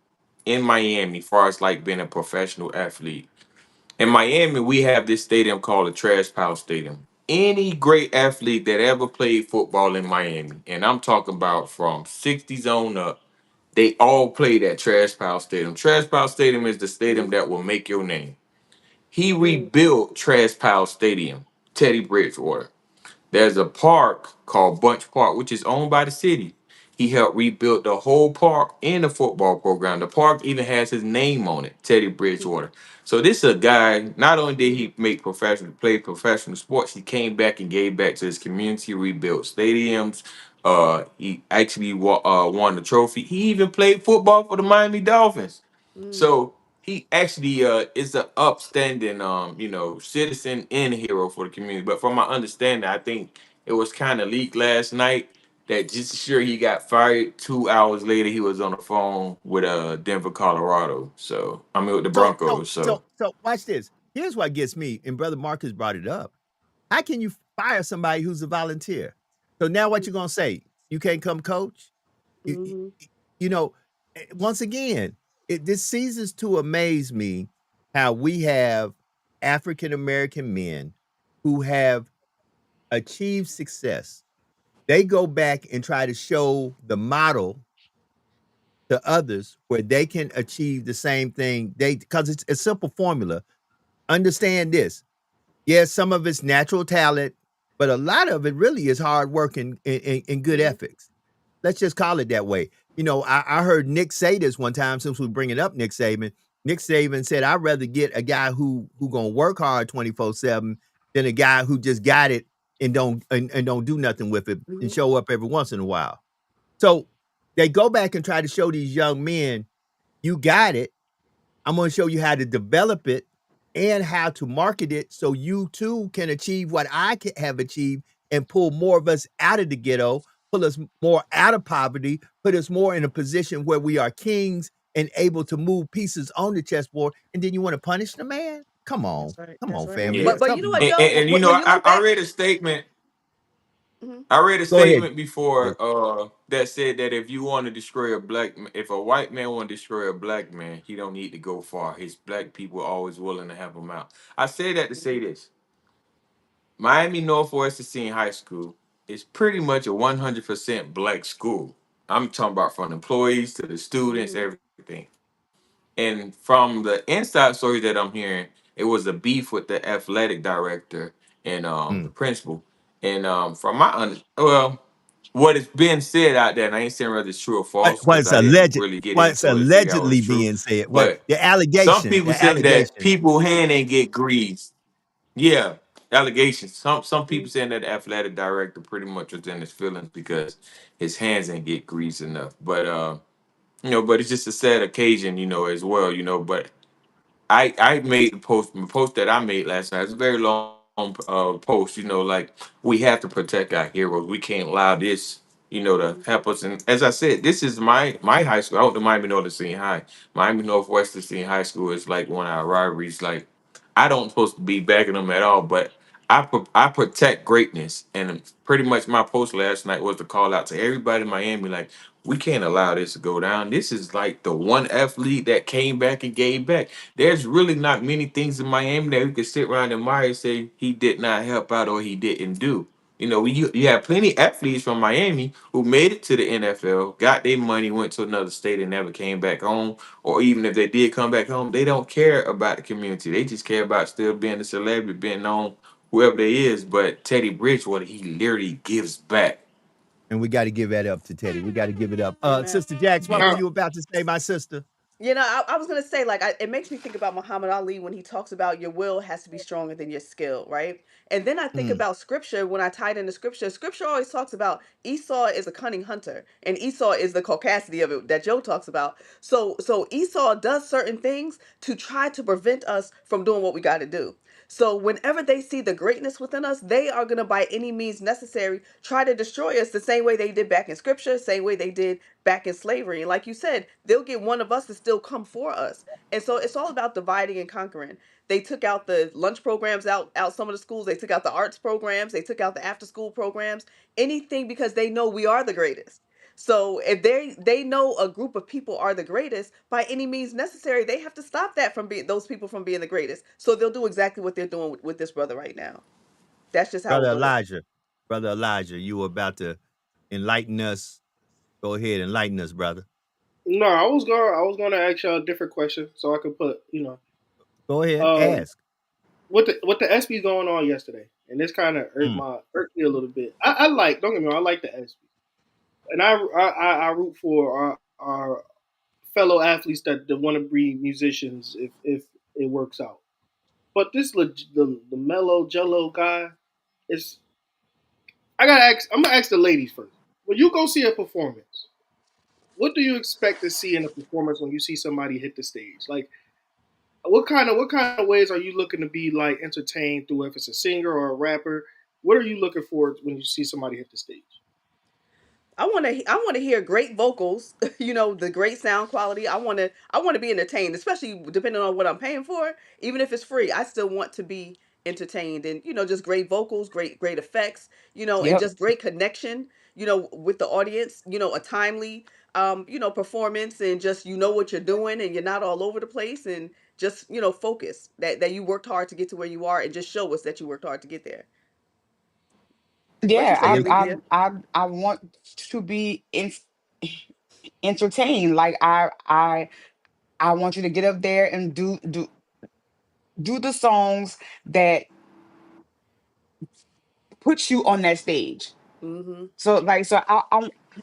in Miami, far as like being a professional athlete. In Miami, we have this stadium called the Trash Pile Stadium. Any great athlete that ever played football in Miami, and I'm talking about from 60s on up, they all played at Trash Pile Stadium. Trash Pile Stadium is the stadium Mm-hmm. that will make your name. He Mm-hmm. rebuilt Trash Pile Stadium, Teddy Bridgewater. There's a park called Bunch Park, which is owned by the city. He helped rebuild the whole park and the football program. The park even has his name on it, Teddy Bridgewater. So this is a guy. Not only did he play professional sports, he came back and gave back to his community, rebuilt stadiums. He actually won the trophy. He even played football for the Miami Dolphins. Mm-hmm. So he actually is an upstanding citizen and hero for the community. But from my understanding, I think it was kind of leaked last night that just sure he got fired. 2 hours later, he was on the phone with Denver, Colorado. So I mean with the So so Broncos. So so so watch this. Here's what gets me, and Brother Marcus brought it up. How can you fire somebody who's a volunteer? So now what you gonna say? You can't come coach? You, you, Mm-hmm. you know, once again, this ceases to amaze me how we have African American men who have achieved success. They go back and try to show the model to others where they can achieve the same thing. They because it's a simple formula. Understand this. Yes, some of it's natural talent, but a lot of it really is hard work and good Mm-hmm. ethics. Let's just call it that way. I heard Nick say this one time since we bringing up Nick Saban. Nick Saban said, "I'd rather get a guy who gonna work hard 24/7 than a guy who just got it and don't do nothing with it and Mm-hmm. show up every once in a while." So they go back and try to show these young men, you got it. I'm going to show you how to develop it and how to market it so you too can achieve what have achieved and pull more of us out of the ghetto, pull us more out of poverty, put us more in a position where we are kings and able to move pieces on the chessboard. And then you want to punish the man? Come on. That's right. Come That's on, right. family. yeah, But you know Something. what, Joe? and When you look I back. read a statement. Mhm. I read a Go ahead. statement before that said that if you want to destroy if a white man want to destroy a black man, he don't need to go far. His black people are always willing to have him out. I say that to say Mhm. this: Miami Northwestern Senior High School is pretty much a 100% black school. I'm talking about from employees to the students, Mhm. everything. And from the inside stories that I'm hearing, it was a beef with the athletic director and the Mm. principal. And from well, what is being said out there, and I ain't saying whether it's true or false because I didn't really get What's into it to figure out what's allegedly true. being said, what But the some allegation, people saying that allegation. people hand ain't get greased. Yeah, allegations. Some people Mhm. saying that the athletic director pretty much was in his feelings because his hands ain't get greased enough. But but it's just a sad occasion, as well, But I made the post that I made last night. It's a very long post. Like we have to protect our heroes. We can't allow this, to help us. And as I said, this is my high school. I went to Miami Northern Senior High. Miami Northwestern Senior High School is like one of our rivalries. Like I don't supposed to be backing them at all, but I protect greatness. And pretty much my post last night was to call out to everybody in Miami, like we can't allow this to go down. This is like the one athlete that came back and gave back. There's really not many things in Miami that we could sit around and admire and say he did not help out or he didn't do. You know, you have plenty athletes from Miami who made it to the NFL, got their money, went to another state, and never came back home. Or even if they did come back home, they don't care about the community. They just care about still being a celebrity, being known, whoever they is. But Teddy Bridgewater, he literally gives back. And we got to give that up to Teddy. We got to give it up. Amen. Sister Jax, what were Now, you about to say, my sister? You know, I was gonna say like it makes me think about Muhammad Ali when he talks about your will has to be stronger than your skill, right? And then I think Mm. about scripture when I tied into scripture. Scripture always talks about Esau is a cunning hunter, and Esau is the caucasity of it that Joe talks about. So Esau does certain things to try to prevent us from doing what we got to do. So whenever they see the greatness within us, they are going to by any means necessary try to destroy us the same way they did back in scripture, same way they did back in slavery. And like you said, they'll get one of us to still come for us. And so it's all about dividing and conquering. They took out the lunch programs out some of the schools, they took out the arts programs, they took out the after school programs, anything because they know we are the greatest. So if they know a group of people are the greatest by any means necessary, they have to stop that from being those people from being the greatest. So they'll do exactly what they're doing with this brother right now. That's just how it Brother goes. Elijah, Brother Elijah, you were about to enlighten us. Go ahead, enlighten us, brother. no, I was gonna ask y'all a different question so I could put, Go ahead, um, ask. what the SB going on yesterday, and this kind of Mm. irked me a little bit. I like, don't get me wrong, I like the SB, and I root for our fellow athletes that want to be musicians if it works out. But the mellow Jello guy is. I gotta ask. I'm gonna ask the ladies first. When you go see a performance, what do you expect to see in a performance when you see somebody hit the stage? Like, what kind of ways are you looking to be like entertained through? If it's a singer or a rapper, what are you looking for when you see somebody hit the stage? I want to hear great vocals, you know, the great sound quality. I want to be entertained, especially depending on what I'm paying for. Even if it's free, I still want to be entertained and just great vocals, great effects, and Yep. just great connection, with the audience, a timely performance and just what you're doing and you're not all over the place and just, focus that you worked hard to get to where you are and just show us that you worked hard to get there. What you Yeah, say, Yes, Alethea? I want to be entertained. Like I want you to get up there and do the songs that put you on that stage. Mm-hmm. So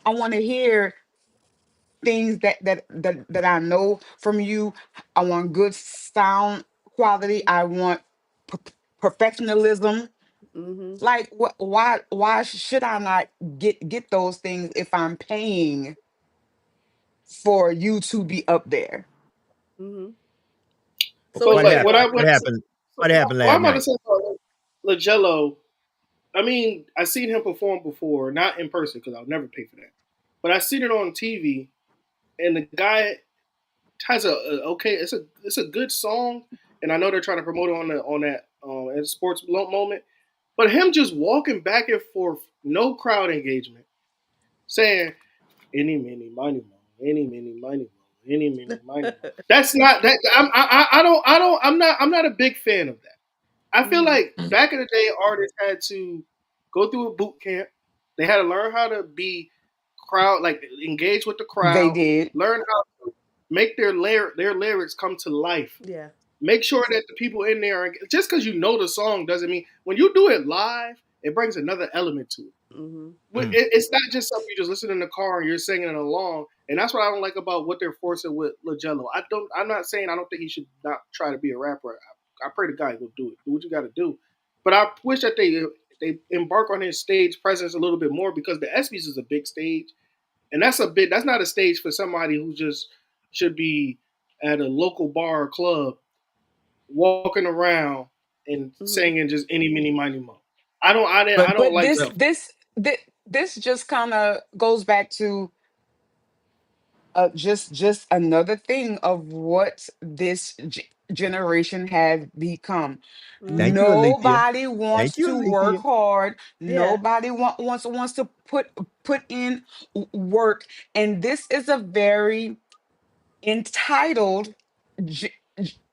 I want to hear things that I know from you. I want good sound quality. I want p- professionalism. Mm-hmm. Like why should I not get those things if I'm paying for you to be up there? Mm-hmm. So So what like happened? Alethea, What happened? so What happened what last I'm about to night? say about Lagello. I mean, I seen him perform before, not in person because I'll never pay for that. But I seen it on TV, and the guy has okay. It's a good song, and I know they're trying to promote it on that at sports moment. But him just walking back and forth, no crowd engagement, saying any mini money mo, any mini money mo, any mini money mo. That's not that. I'm not a big fan of that. I feel mm-hmm. like back in the day, artists had to go through a boot camp. They had to learn how to be crowd, like engage with the They crowd, did. learn how to make their lyrics come to life. Yeah. Make sure that the people in there are just because you know the song doesn't mean when you do it live, it brings another element to it. Mm-hmm. Mm. It's not just something you just listen in the car and you're singing it along. And that's what I don't like about what they're forcing with Lagello. I'm not saying I don't think he should not try to be a rapper. I pray to God he'll do it. Do what you got to do. But I wish that they embark on his stage presence a little bit more because the ESPYS is a big stage, and that's not a stage for somebody who just should be at a local bar or club walking around and Mm-hmm. singing just any mini miny mo. I But don't But like this that. Well, this this, this just kind of goes back to just another thing of what this generation has become. thank Mm-hmm. you, Alethea. Nobody Thank wants you, to work Alethea. hard. Yeah. Nobody wants to put in work, and this is a very entitled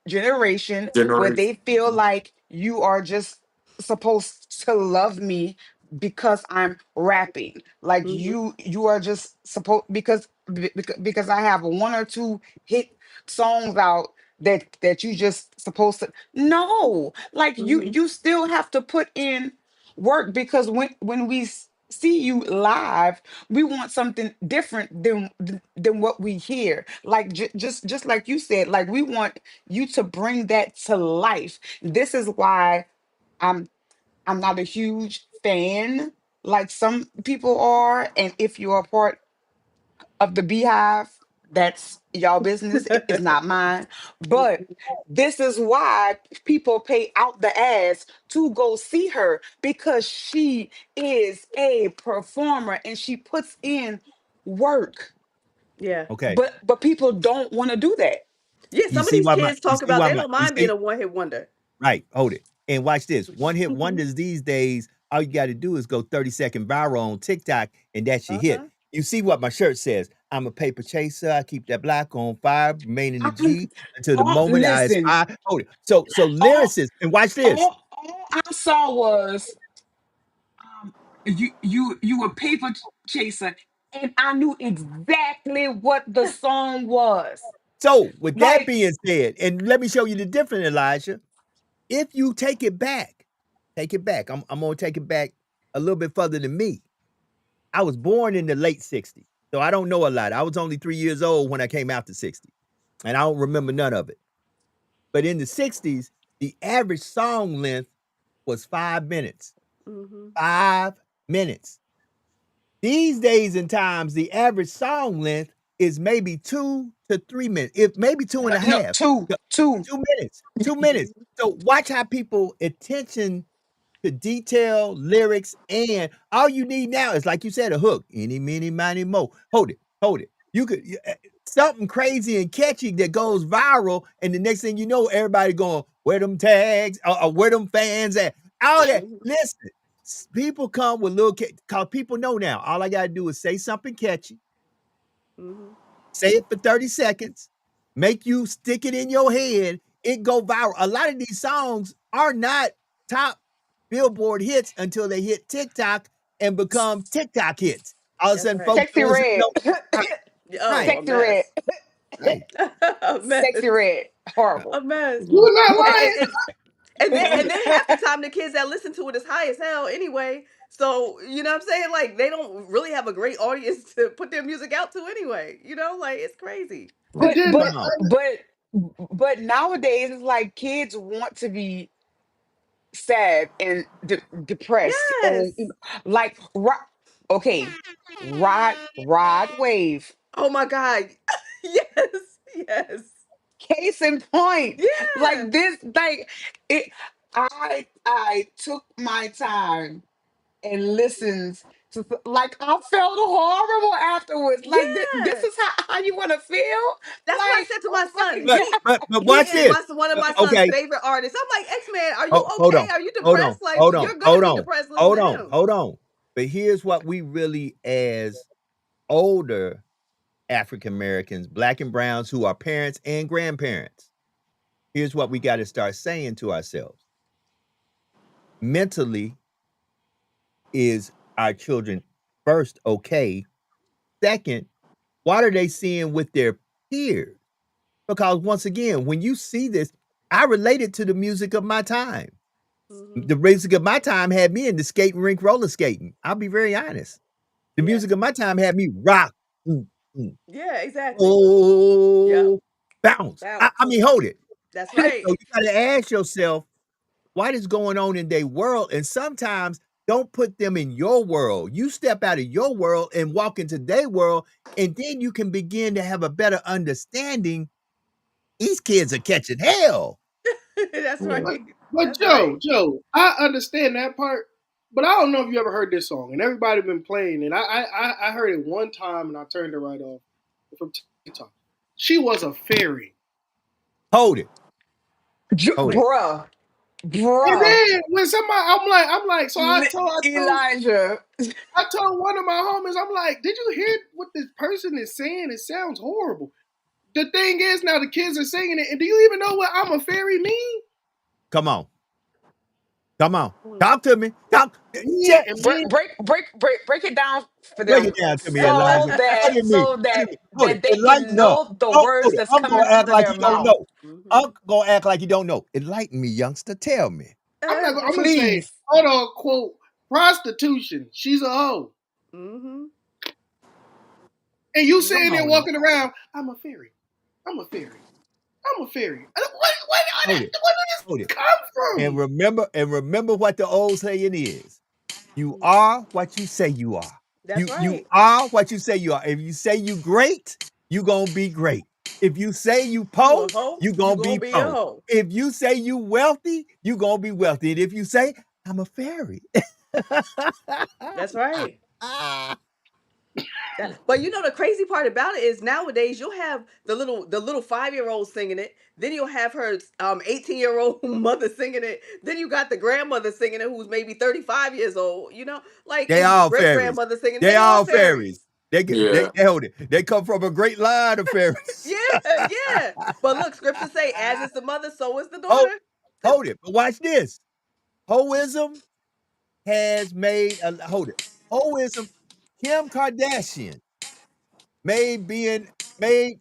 generation where generation. they feel like you are just supposed to love me because I'm rapping. Like Mhm. you are just supposed because I have one or two hit songs out that you just supposed to. No, like Mhm. you still have to put in work, because when we see you live, we want something different than what we hear. Like just like you said, like we want you to bring that to life. This is why I'm I'm not a huge fan like some people are. And if you're a part of the Beehive, that's y'all business. It's not mine. But this is why people pay out the ass to go see her, because she is a performer and she puts in work. Yeah. Okay. But people don't want to do that. Yeah, You some of see these why my kids talk about they don't you mind being see a one-hit wonder. right, hold it. And watch this. One-hit wonders these days, all you gotta do is go 30-second viral on TikTok, and that's your hit. Uh-huh. You see what my shirt says, "I'm a paper chaser, I keep that block on fire, remain in the G until the moment I Listen, aspire." Hold it. So all, lyricists, and watch this. all I saw was you a paper chaser, and I knew exactly what the song was. So with that Like, being said, and let me show you the difference, Elijah. If you take it back. I'm gonna take it back a little bit further than me. I was born in the late 60s, so I don't know a lot. I was only 3 years old when I came out the 60s, and I don't remember none of it. But in the 60s, the average song length was 5 minutes. Mhm. 5 minutes. These days and times, the average song length is maybe 2 to 3 minutes, if maybe two and a no, half. two, Yeah, two. 2 minutes, 2 minutes. Mhm. So watch how people attention to detail, lyrics, and all you need now is, like you said, a hook. Any, meeny, miny, mo. Hold it, hold it. You could something crazy and catchy that goes viral, and the next thing you know, everybody going, "Where them tags? Or where them fans at?" All that. Mhm. Listen, people come with little cause people know now. All I gotta do is say something catchy, Mhm. say it for 30 seconds, make you stick it in your head, it go viral. A lot of these songs are not top Billboard hits until they hit TikTok and become TikTok hits. All of a That's sudden, right. folks Sexy doing something red. else. Right, Oh, right, a Sexy red. mess. right. A mess. Sexy red. Horrible. A mess. You're not And, lying. and, and, and then half the time the kids that listen to it is high as hell anyway. So, you know what I'm saying? Like they don't really have a great audience to put their music out to anyway. You know, like it's crazy. And But then but Come on. but nowadays it's like kids want to be sad and depressed on, Yes. like okay, rod wave. Oh my God. Yes. Yes. Case in point, Yeah. like this, like it. I took my time and listened to like I felt horrible afterwards. Like this Yeah. is how you want to feel. That's what I Like, said to oh my my son. But He but he watch is this. one of my son's Okay. favorite artists. I'm like, X Man, are you Oh, hold okay? on. Are you Hold on. depressed? Like Hold on. you're gonna Hold be on. depressed Hold listening to on. him. Hold on. But here's what we really as older African Americans, black and browns who are parents and grandparents. Here's what we got to start saying to ourselves. Mentally, is our children first okay? Second, what are they seeing with their peers? Because once again, when you see this, I related to the music of my time. Hmm. The music of my time had me in the skating rink roller skating. I'll be very honest. The Yeah. music of my time had me rock. Mm, mm, Yeah. Exactly. Yep. oh, bounce. I Bounce. mean, hold it. That's right. So you got to ask yourself, what is going on in their world? And sometimes don't put them in your world. You step out of your world and walk into their world, and then you can begin to have a better understanding. These kids are catching hell. That's yeah. But right. but That's right. Joe, I understand that part, but I don't know if you ever heard this song. And everybody been playing it. I heard it one time and I turned it right off from TikTok. She was a fairy. Hold it. Hold it. Bruh, And bruh, then when somebody, I'm like, so Elijah. I told one of my homies, I'm like, did you hear what this person is saying? It sounds horrible. The thing is, now the kids are singing it, and do you even know what "I'm a fairy" mean? Come on. Come on. Mm. Talk to me. Talk. Yeah, Break it down for Break them it down to me, so Elijah. What do that you mean? What do you mean? Hold it. they can Enlighten no. know the Oh, words hold it. that's I'm coming gonna act out of like their he don't mouth. know. Mhm. I'm gonna act like he don't know. Enlighten me, youngster. Tell me. I'm gonna say, Please. hold on, quote, prostitution. She's a hoe. Mm-hmm. And you Come sitting there on. walking around, I'm a fairy. I'm a fairy. I'm a fairy. Where Hold it. did Hold this it. come And from? remember what the old saying is. You are what you say you are. That's You right. are what you say you are. If you say you great, you gonna be great. If you say you You a poor, hoe, you you gonna gonna be be a poor. hoe. If you say you wealthy, you gonna be wealthy. And if you say I'm a fairy, That's right. But you know the crazy part about it is nowadays you'll have the little 5-year-old singing it, then you'll have her 18-year-old mother singing it, then you got the grandmother singing it who's maybe 35 years old, like they and all great fairies. grandmother singing, They they all all fairies. fairies. Yeah. They hold it. They come from a great line of fairies. Yeah. But look, scriptures say, as is the mother, so is the hold, daughter. hold it. But watch this. Hoism has made hold it. Hoism, Kim Kardashian made being made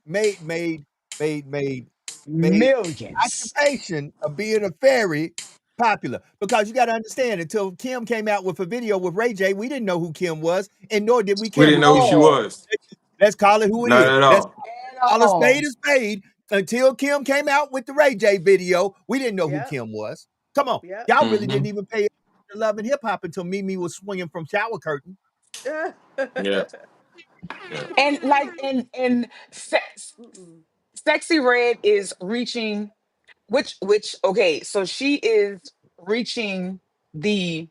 Millions. occupation of being a fairy popular because you got to understand until Kim came out with a video with Ray J, we didn't know who Kim was, and nor did we We care didn't who know who Kim she was. Oh, was. Let's call it who it Not is. at Let's all. at call a spade all. a spade. Until Kim came out with the Ray J video, we didn't know who Yep. Kim was. Come on, Yep. y'all really Hmm. didn't even pay attention to Love and Hip Hop until Mimi was swinging from shower curtain. Yeah. Yeah. And like Mm-mm. Sexy Red is reaching which okay, so she is reaching the,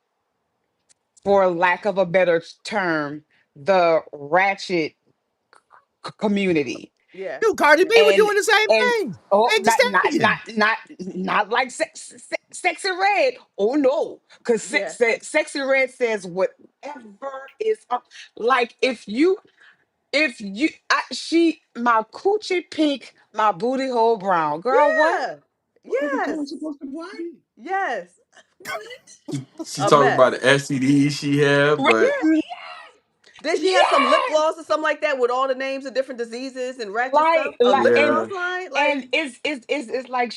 for lack of a better term, the ratchet community. Yeah. Dude, Cardi B Yeah. was and doing the same and thing. oh, Meg Thee Stallion. not like Sexy Red. Oh no, because Yeah. Sexy Red says whatever is up. Like if you she my coochie pink, my booty hole brown. Girl, what? Yeah. What was the Yes. color supposed to What? be? Yes. She A talking mess. about the STDs she had, What? but Yeah. Did she have some lip Yes. gloss or something like that with all the names of different diseases and ratchet stuff? A Like lip yeah. gloss line? and Like, it's like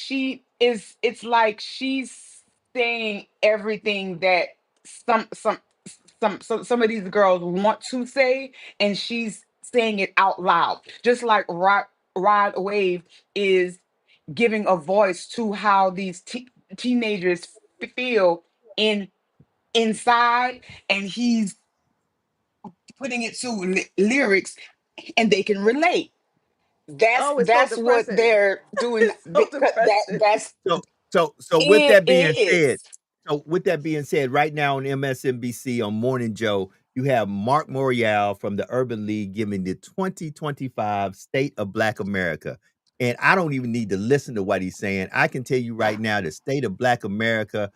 it's like she's saying everything that some some some of these girls want to say, and she's saying it out loud, just like Rod Wave is giving a voice to how these teenagers feel in inside, and he's putting it to lyrics, and they can relate. that's oh, it's so that's what depressing. they're doing, It's so because depressing. that's So with it that being said, is. right now on MSNBC on Morning Joe, you have Mark Morial from the Urban League giving the 2025 State of Black America. And I don't even need to listen to what he's saying. I can tell you right now, the state of Black America,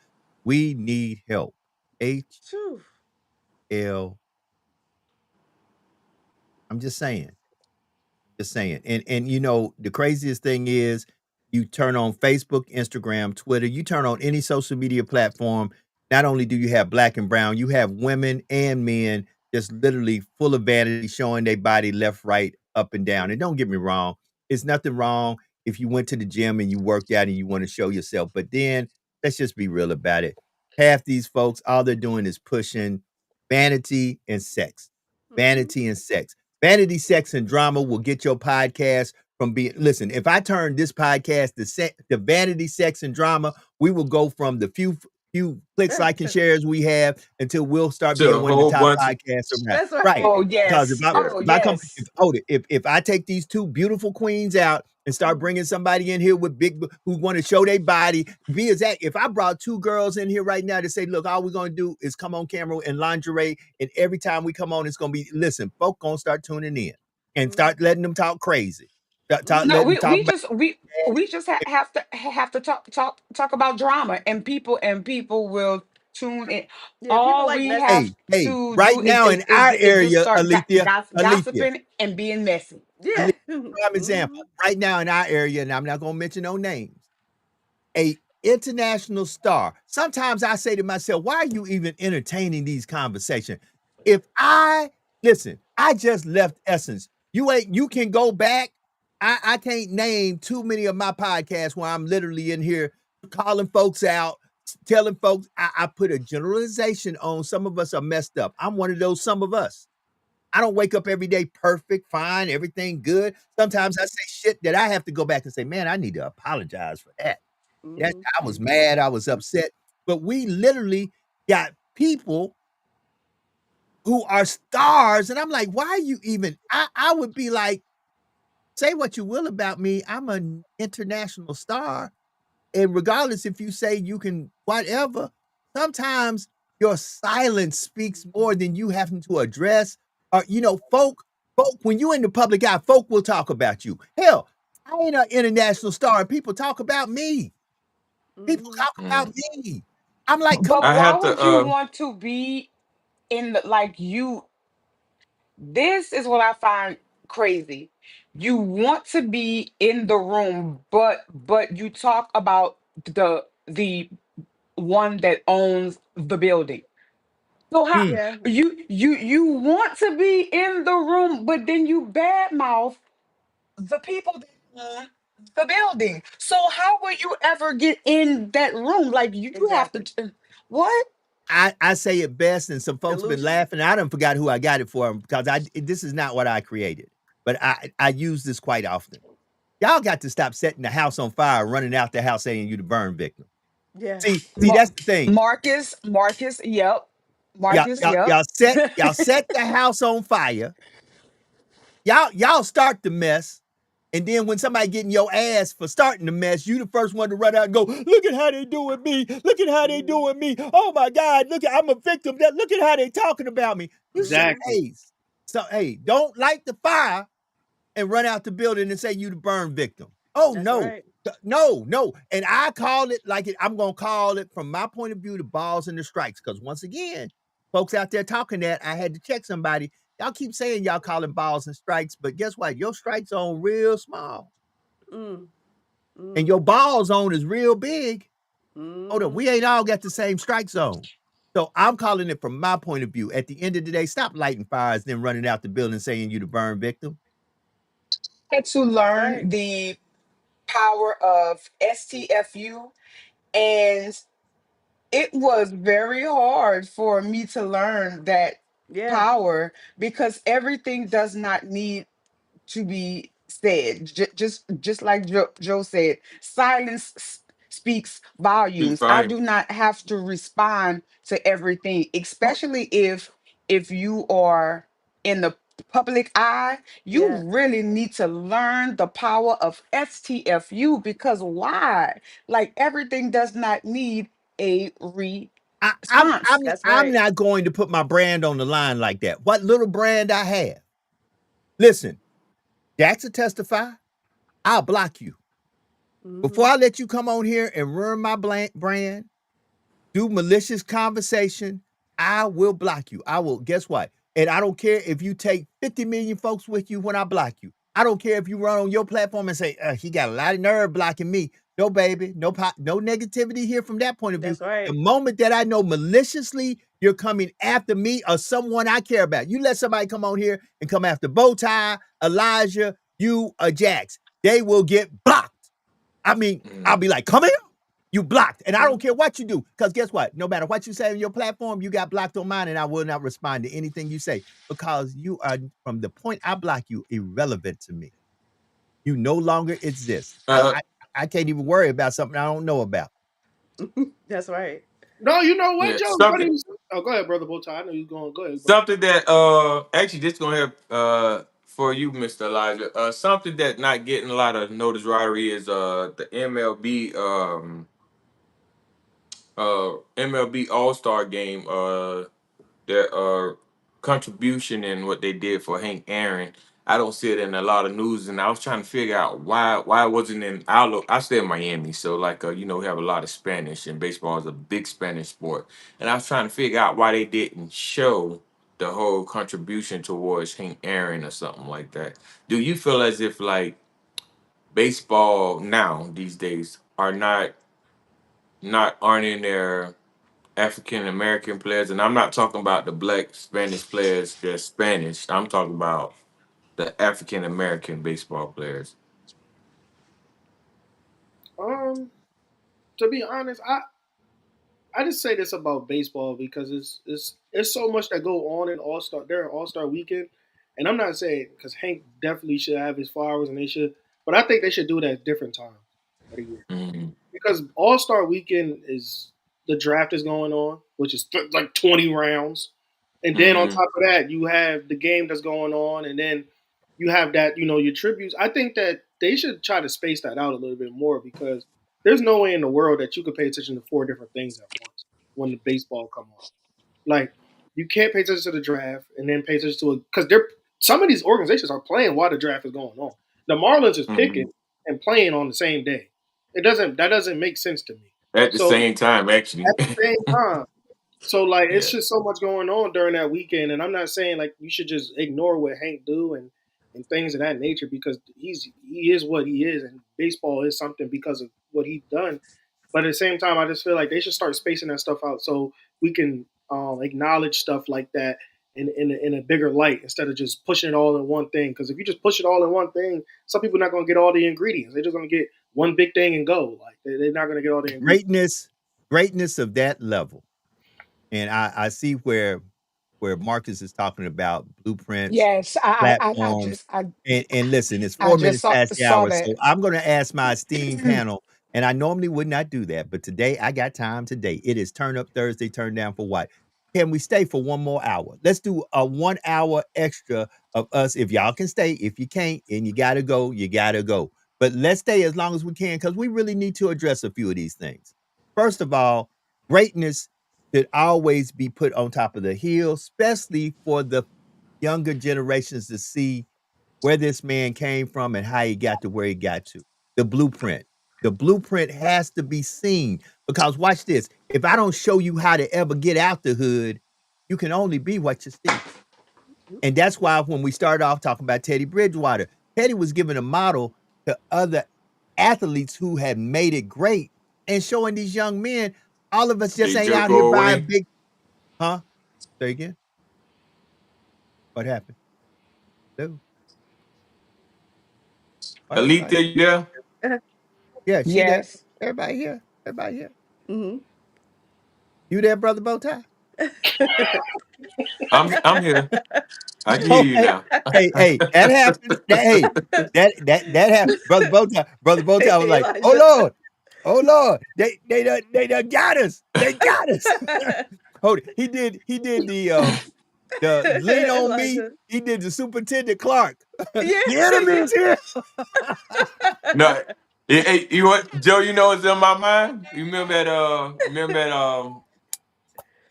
we need help. Phew. HL. I'm just saying. Just saying. And the craziest thing is you turn on Facebook, Instagram, Twitter, you turn on any social media platform, not only do you have black and brown, you have women and men just literally full of vanity, showing their body left, right, up and down. And don't get me wrong, it's nothing wrong if you went to the gym and you worked out and you want to show yourself. But then let's just be real about it. Half these folks, all they're doing is pushing vanity and sex. Mm-hmm. Vanity and sex. Vanity, sex, and drama will get your podcast from being. Listen, if I turn this podcast to vanity, sex, and drama, we will go from the few clicks, like, and shares we have until we'll start To being a one of the whole top bunch of podcasts around. That's Right. Oh right. Because yes. yeah. Oh if I come, yes. hold it, if I take these two beautiful queens out and start bringing somebody in here with who want to show their body, be exact. If I brought two girls in here right now to say, look, all we're gonna do is come on camera in lingerie, and every time we come on, it's gonna be, listen, folk gonna start tuning in and Mm-hmm. start letting them talk crazy. No, Letting them we talk we about. just we just have to talk about drama, and people will tune in. Yeah, people All like we messy. have Hey, to right do is now in our just area, start Alethea, gossiping and being messy. Yeah. Alethea, prime example. Mm-hmm. Right now in our area, and I'm not gonna mention no names. A international star. Sometimes I say to myself, why are you even entertaining these conversations? If I listen, I just left Essence. You can go back. I can't name too many of my podcasts where I'm literally in here calling folks out, telling folks I put a generalization on some of us are messed up. I'm one of those some of us. I don't wake up every day perfect, fine, everything good. Sometimes I say shit that I have to go back and say, man, I need to apologize for that. That Mm-hmm. I was mad, I was upset. But we literally got people who are stars, and I'm like, why are you even? I would be like, say what you will about me, I'm an international star, and regardless if you say you can whatever, sometimes your silence speaks more than you having to address. Or folk, when you in the public eye, folk will talk about you. Hell, I ain't an international star, and people talk about me. People Mm-hmm. talk about Mm. me. I'm like, come But I why have would to. you want to be in the like you? This is what I find crazy. You want to be in the room, but you talk about the one that owns the building. So how mm, Yeah. you want to be in the room, but then you badmouth the people that own the building. So how will you ever get in that room? Like you have to Exactly. what? I say it best, and some folks been Delusional. laughing. I done forgot who I got it for because this is not what I created, but I use this quite often. Y'all got to stop setting the house on fire, running out the house saying you the burn victim. Yeah. See, Ma- that's the thing. Marcus, yep. Marcus, yep. Y'all set the house on fire. Y'all start the mess, and then when somebody getting your ass for starting the mess, you the first one to run out and go, look at how they doing me. Look at how they Mm-hmm. doing me. Oh my God, I'm a victim. Look at how they talking about me. You should, Mm-hmm. Exactly. hey, don't light the fire and run out the building and say you the burn victim. Oh That's no. right. No. And I call it like it, I'm gonna call it from my point of view, the balls and the strikes. Because once again, folks out there talking that I had to check somebody. Y'all keep saying y'all calling balls and strikes, but guess what? Your strike zone real small. Mm. And Mm. your ball zone is real big. Hold on, Mm-hmm. we ain't all got the same strike zone. So I'm calling it from my point of view. At the end of the day, stop lighting fires, then running out the building saying you the burn victim. Had to That's right. learn the power of STFU, and it was very hard for me to learn that Yeah. power because everything does not need to be said. Just like Joe said, silence speaks Speak volumes. I fire. do not have to respond to everything, especially if you are in the public eye. You Yeah. really need to learn the power of STFU because why? Like everything does not need a I, I'm I'm response. That's I'm right. not going to put my brand on the line like that. What little brand I have, listen, Jackson testify. I'll block you before Mm-hmm. I let you come on here and ruin my brand. Do malicious conversation, I will block you. I will, guess what? And I don't care if you take 50 million folks with you when I block you. I don't care if you run on your platform and say, he got a lot of nerve blocking me. No, baby, no negativity here from that point of view. That's right. The moment that I know maliciously you're coming after me or someone I care about, you let somebody come on here and come after Bowtie, Elijah, you, or Jax, they will get blocked. I mean, I'll Mm. be like, come here, you blocked. And I Mm-hmm. don't care what you do. Because guess what? No matter what you say on your platform, you got blocked on mine, and I will not respond to anything you say because you are, from the point I block you, irrelevant to me. You no longer exist. Uh, I can't even worry about something I don't know about. That's right. No, you know what, yeah, Joe? It's funny. something Oh, go ahead, brother Bowtie. I know you're going. Go ahead, brother. something that actually this gonna have for you, Mr. Elijah. Something that not getting a lot of notoriety is the MLB All-Star game, their contribution and what they did for Hank Aaron. I don't see it in a lot of news, and I was trying to figure out why it wasn't in. I stay in Miami, so like we have a lot of Spanish, and baseball is a big Spanish sport. And I was trying to figure out why they didn't show the whole contribution towards Hank Aaron or something like that. Do you feel as if like baseball now these days are not not honoring their African American players, and I'm not talking about the black Spanish players that's Spanish. I'm talking about the African American baseball players. Um, to be honest, I just say this about baseball because it's so much that go on in All Star during All Star weekend, and I'm not saying because Hank definitely should have his flowers and they should, but I think they should do it at different times of the year Mhm. because All Star weekend is the draft is going on, which is like 20 rounds, and then on Mhm. top of that you have the game that's going on, and then you have that your tributes. I think that they should try to space that out a little bit more because there's no way in the world that you could pay attention to four different things at once when the baseball come on. Like you can't pay attention to the draft and then pay attention to it because they're some of these organizations are playing while the draft is going on. The Marlins is picking Mhm. and playing on the same day. That doesn't make sense to me. At the So same time, actually. at the same time, so like it's just so much going on during that weekend, and I'm not saying like you should just ignore what Hank do and things of that nature because he is what he is, and baseball is something because of what he's done. But at the same time, I just feel like they should start spacing that stuff out so we can acknowledge stuff like that in a bigger light instead of just pushing it all in one thing. Because if you just push it all in one thing, some people are not going to get all the ingredients. They're just going to get one big thing and go. Like they're not going to get all the ingredients. Greatness of that level. And I see where Marcus is talking about blueprints, Yes, I platforms, just I and listen, it's I 4 just minutes past the saw hour, that. so I'm gonna ask my esteemed panel, and I normally would not do that, but today I got time today. It is Turn Up Thursday, Turn Down for What? Can we stay for one more hour? Let's do a 1 hour extra of us. If y'all can stay, if you can't and you gotta go, you gotta go. But let's stay as long as we can because we really need to address a few of these things. First of all, greatness should always be put on top of the hill, especially for the younger generations to see where this man came from and how he got to where he got to. The blueprint. The blueprint has to be seen because watch this. If I don't show you how to ever get out the hood, you can only be what you see. And that's why when we started off talking about Teddy Bridgewater, Teddy was giving a model to other athletes who had made it great and showing these young men, all of us just They ain't just out here go buying away. big, huh? Say again. What happened? Hello? Why Alita, everybody? you there? Yeah, she there. Yes. Everybody here. Everybody here. Mhm. You there, brother Bowtie? I'm here. I can hear you Okay. now. Hey, that happens. That happened. Brother Bowtie was like, Elijah. oh Lord, they done got us. They got us. Hold it. He did the lean on me. Elijah. He did the Superintendent Clark. Yeah, The yeah. enemy's here. No, hey, you what, Joe? You know what's in my mind? You remember that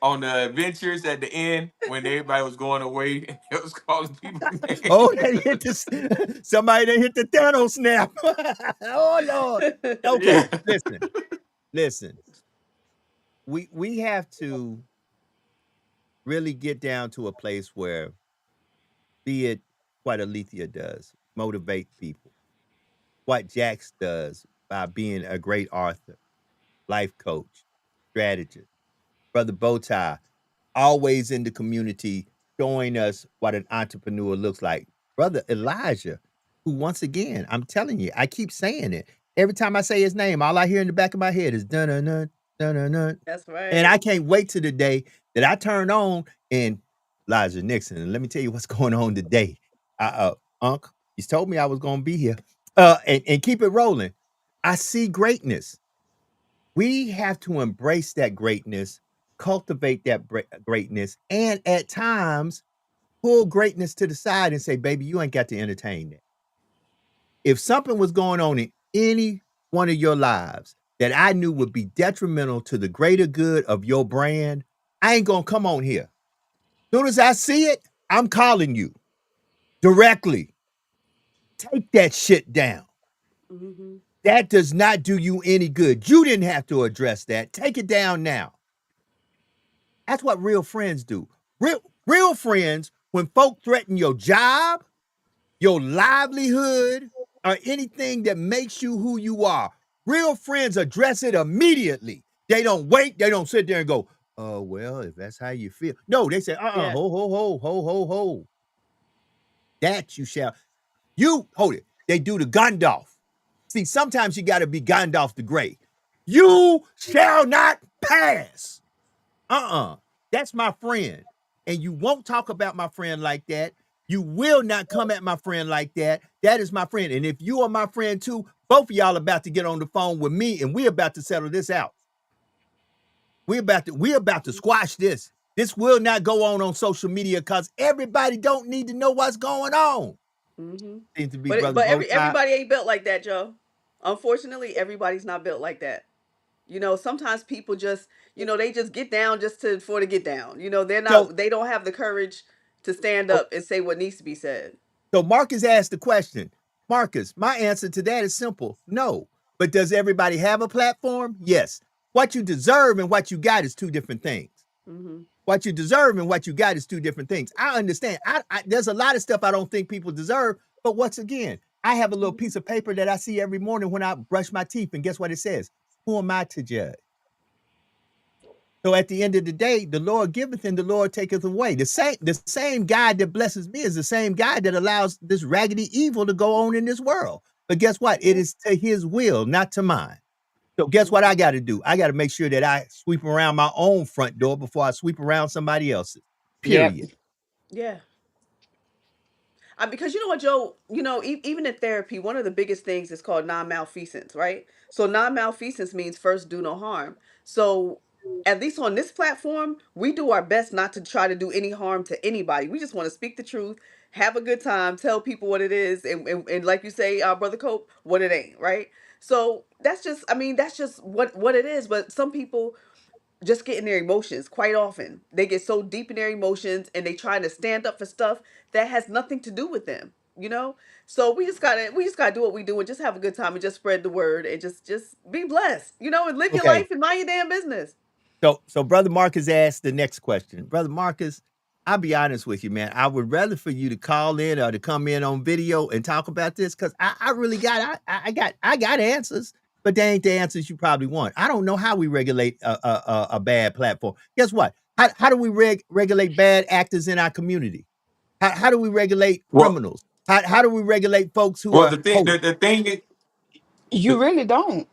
on the adventures at the end when everybody was going away and it was calling people Oh, names. they hit this. Somebody that hit the Thanos snap. Oh Lord. Okay, Yeah. listen. We have to really get down to a place where, be it what Alethea does, motivate people, what Jax does by being a great author, life coach, strategist, Brother Bowtie, always in the community showing us what an entrepreneur looks like. Brother Elijah, who once again, I'm telling you, I keep saying it. Every time I say his name, all I hear in the back of my head is dun dun dun dun dun dun. That's And I right. can't wait to the day that I turn on and Elijah Nixon. And let me tell you what's going on today. Unc, he's told me I was gonna be here. And keep it rolling. I see greatness. We have to embrace that greatness, cultivate that greatness, and at times pull greatness to the side and say, baby, you ain't got to entertain that. If something was going on in any one of your lives that I knew would be detrimental to the greater good of your brand, I ain't gonna come on here. Soon as I see it, I'm calling you directly. Take that shit down. Mhm. That does not do you any good. You didn't have to address that. Take it down now. That's what real friends do. Real friends, when folk threaten your job, your livelihood, or anything that makes you who you are, real friends address it immediately. They don't wait. They don't sit there and go, well, if that's how you feel. No, they say, Yeah. ho. That you shall. You hold it. They do the Gandalf. See, sometimes you got to be Gandalf the Grey. You shall not pass. That's my friend. And you won't talk about my friend like that. You will not come at my friend like that. That is my friend. And if you are my friend too, both of y'all about to get on the phone with me and we're about to settle this out. We're about to squash this. This will not go on social media because everybody don't need to know what's going on. Mm-hmm. Seems to be But brother both sides. everybody ain't built like that, Joe. Unfortunately, everybody's not built like that. You know, sometimes people just, they just get down just to get down. You know, So, they don't have the courage to stand so up and say what needs to be said. So Marcus asked the question. Marcus, my answer to that is simple. No. But does everybody have a platform? Yes. What you deserve and what you got is two different things. Mm-hmm. What you deserve and what you got is two different things. I understand. There's a lot of stuff I don't think people deserve. But once again, I have a little piece of paper that I see every morning when I brush my teeth. And guess what it says? Who am I to judge? So at the end of the day, the Lord giveth and the Lord taketh away. The same God that blesses me is the same God that allows this raggedy evil to go on in this world. But guess what? It is to his will, not to mine. So guess what Mm-hmm. I got to do? I got to make sure that I sweep around my own front door before I sweep around somebody else's. Yep. Period. Yeah. Because you know what, Joe, even in therapy, one of the biggest things is called non-malfeasance, right? So non-malfeasance means first do no harm. So at least on this platform, we do our best not to try to do any harm to anybody. We just want to speak the truth, have a good time, tell people what it is, and like you say, Brother Cope, what it ain't, right? So that's just what it is. But some people just get in their emotions quite often. They get so deep in their emotions and they trying to stand up for stuff that has nothing to do with them, you know? So we just gotta do what we do and just have a good time and just spread the word and just be blessed, and live your Okay. life and mind your damn business. So Brother Marcus asked the next question. Brother Marcus, I'll be honest with you, man. I would rather for you to call in or to come in on video and talk about this because I really got answers, but they ain't the answers you probably want. I don't know how we regulate a bad platform. Guess what? How do we regulate bad actors in our community? How do we regulate Well, criminals? How do we regulate folks who well, are holy? the thing is, You the, really don't.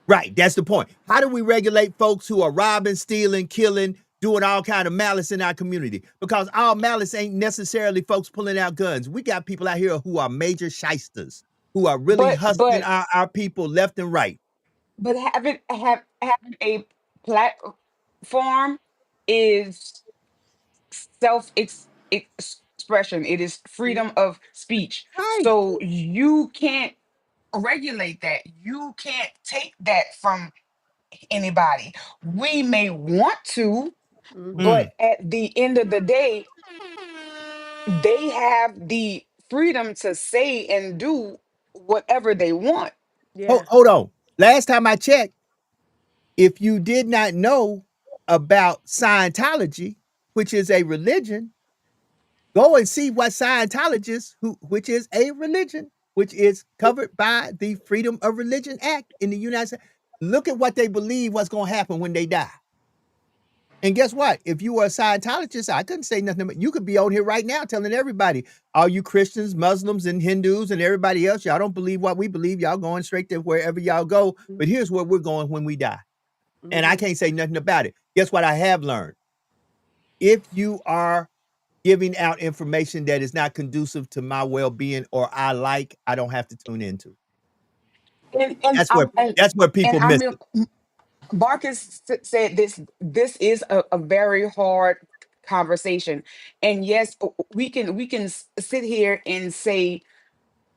Right, that's the point. How do we regulate folks who are robbing, stealing, killing, doing all kind of malice in our community? Because all malice ain't necessarily folks pulling out guns. We got people out here who are major shysters, who are really But hustling but our people left and right. but having a platform is self expression. It is freedom Mhm. of speech. Right. So you can't regulate that. You can't take that from anybody. We may want to, Mhm. Mm. but at the end of the day, they have the freedom to say and do whatever they want. Hold, Yeah. hold on. Last time I checked, if you did not know about Scientology, which is a religion, go and see what Scientologists, which is a religion, which is covered by the Freedom of Religion Act in the United States. Look at what they believe what's going to happen when they die. And guess what? If you were a Scientologist, I couldn't say nothing. You could be on here right now telling everybody, all you Christians, Muslims, and Hindus, and everybody else, y'all don't believe what we believe. Y'all going straight to wherever y'all go. But here's where we're going when we die. And I Mhm. can't say nothing about it. Guess what I have learned? If you are giving out information that is not conducive to my well-being or I don't have to tune into. And and That's where I'm and, that's where and people I miss mean it. Marcus said this is a very hard conversation. And yes, we can sit here and say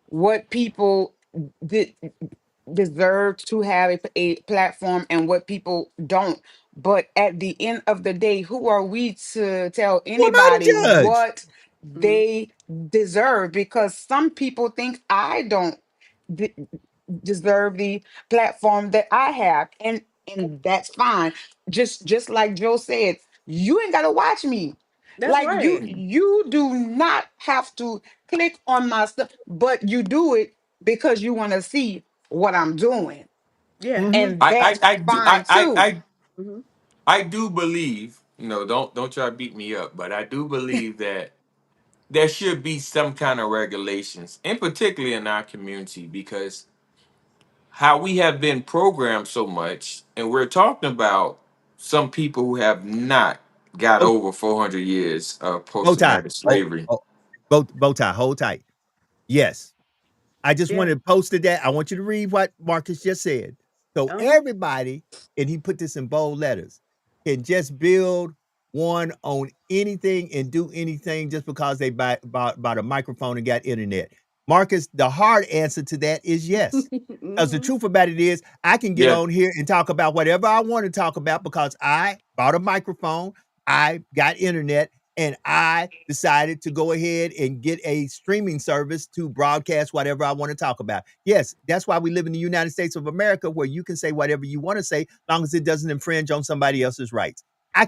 what people did deserve to have a platform and what people don't. But at the end of the day, who are we to tell Who am I anybody to judge? what Mhm. they deserve? Because some people think I don't de- deserve the platform that I have, and that's fine. Just like Joe said, you ain't gotta watch me. That's Like you right. you do not have to click on my stuff, but you do it because you want to see what I'm doing. Yeah. Mhm. And that's fine too. Hmm. I do believe, don't try to beat me up, but I do believe that there should be some kind of regulations, and particularly in our community, because how we have been programmed so much, and we're talking about some people who have not got Bow, over 400 years of bow tie. post-traumatic Oh, slavery. oh, bow tie. Hold tight. Yes. I just Yeah. wanted to post it that. I want you to read what Marcus just said. So Uh-huh. everybody, and he put this in bold letters, can just build one on anything and do anything just because they bought a microphone and got internet. Marcus, the hard answer to that is yes. Because the Hmm. truth about it is, I can get Yeah, on here and talk about whatever I want to talk about because I bought a microphone, I got internet, and I decided to go ahead and get a streaming service to broadcast whatever I want to talk about. Yes, that's why we live in the United States of America, where you can say whatever you want to say, long as it doesn't infringe on somebody else's rights. I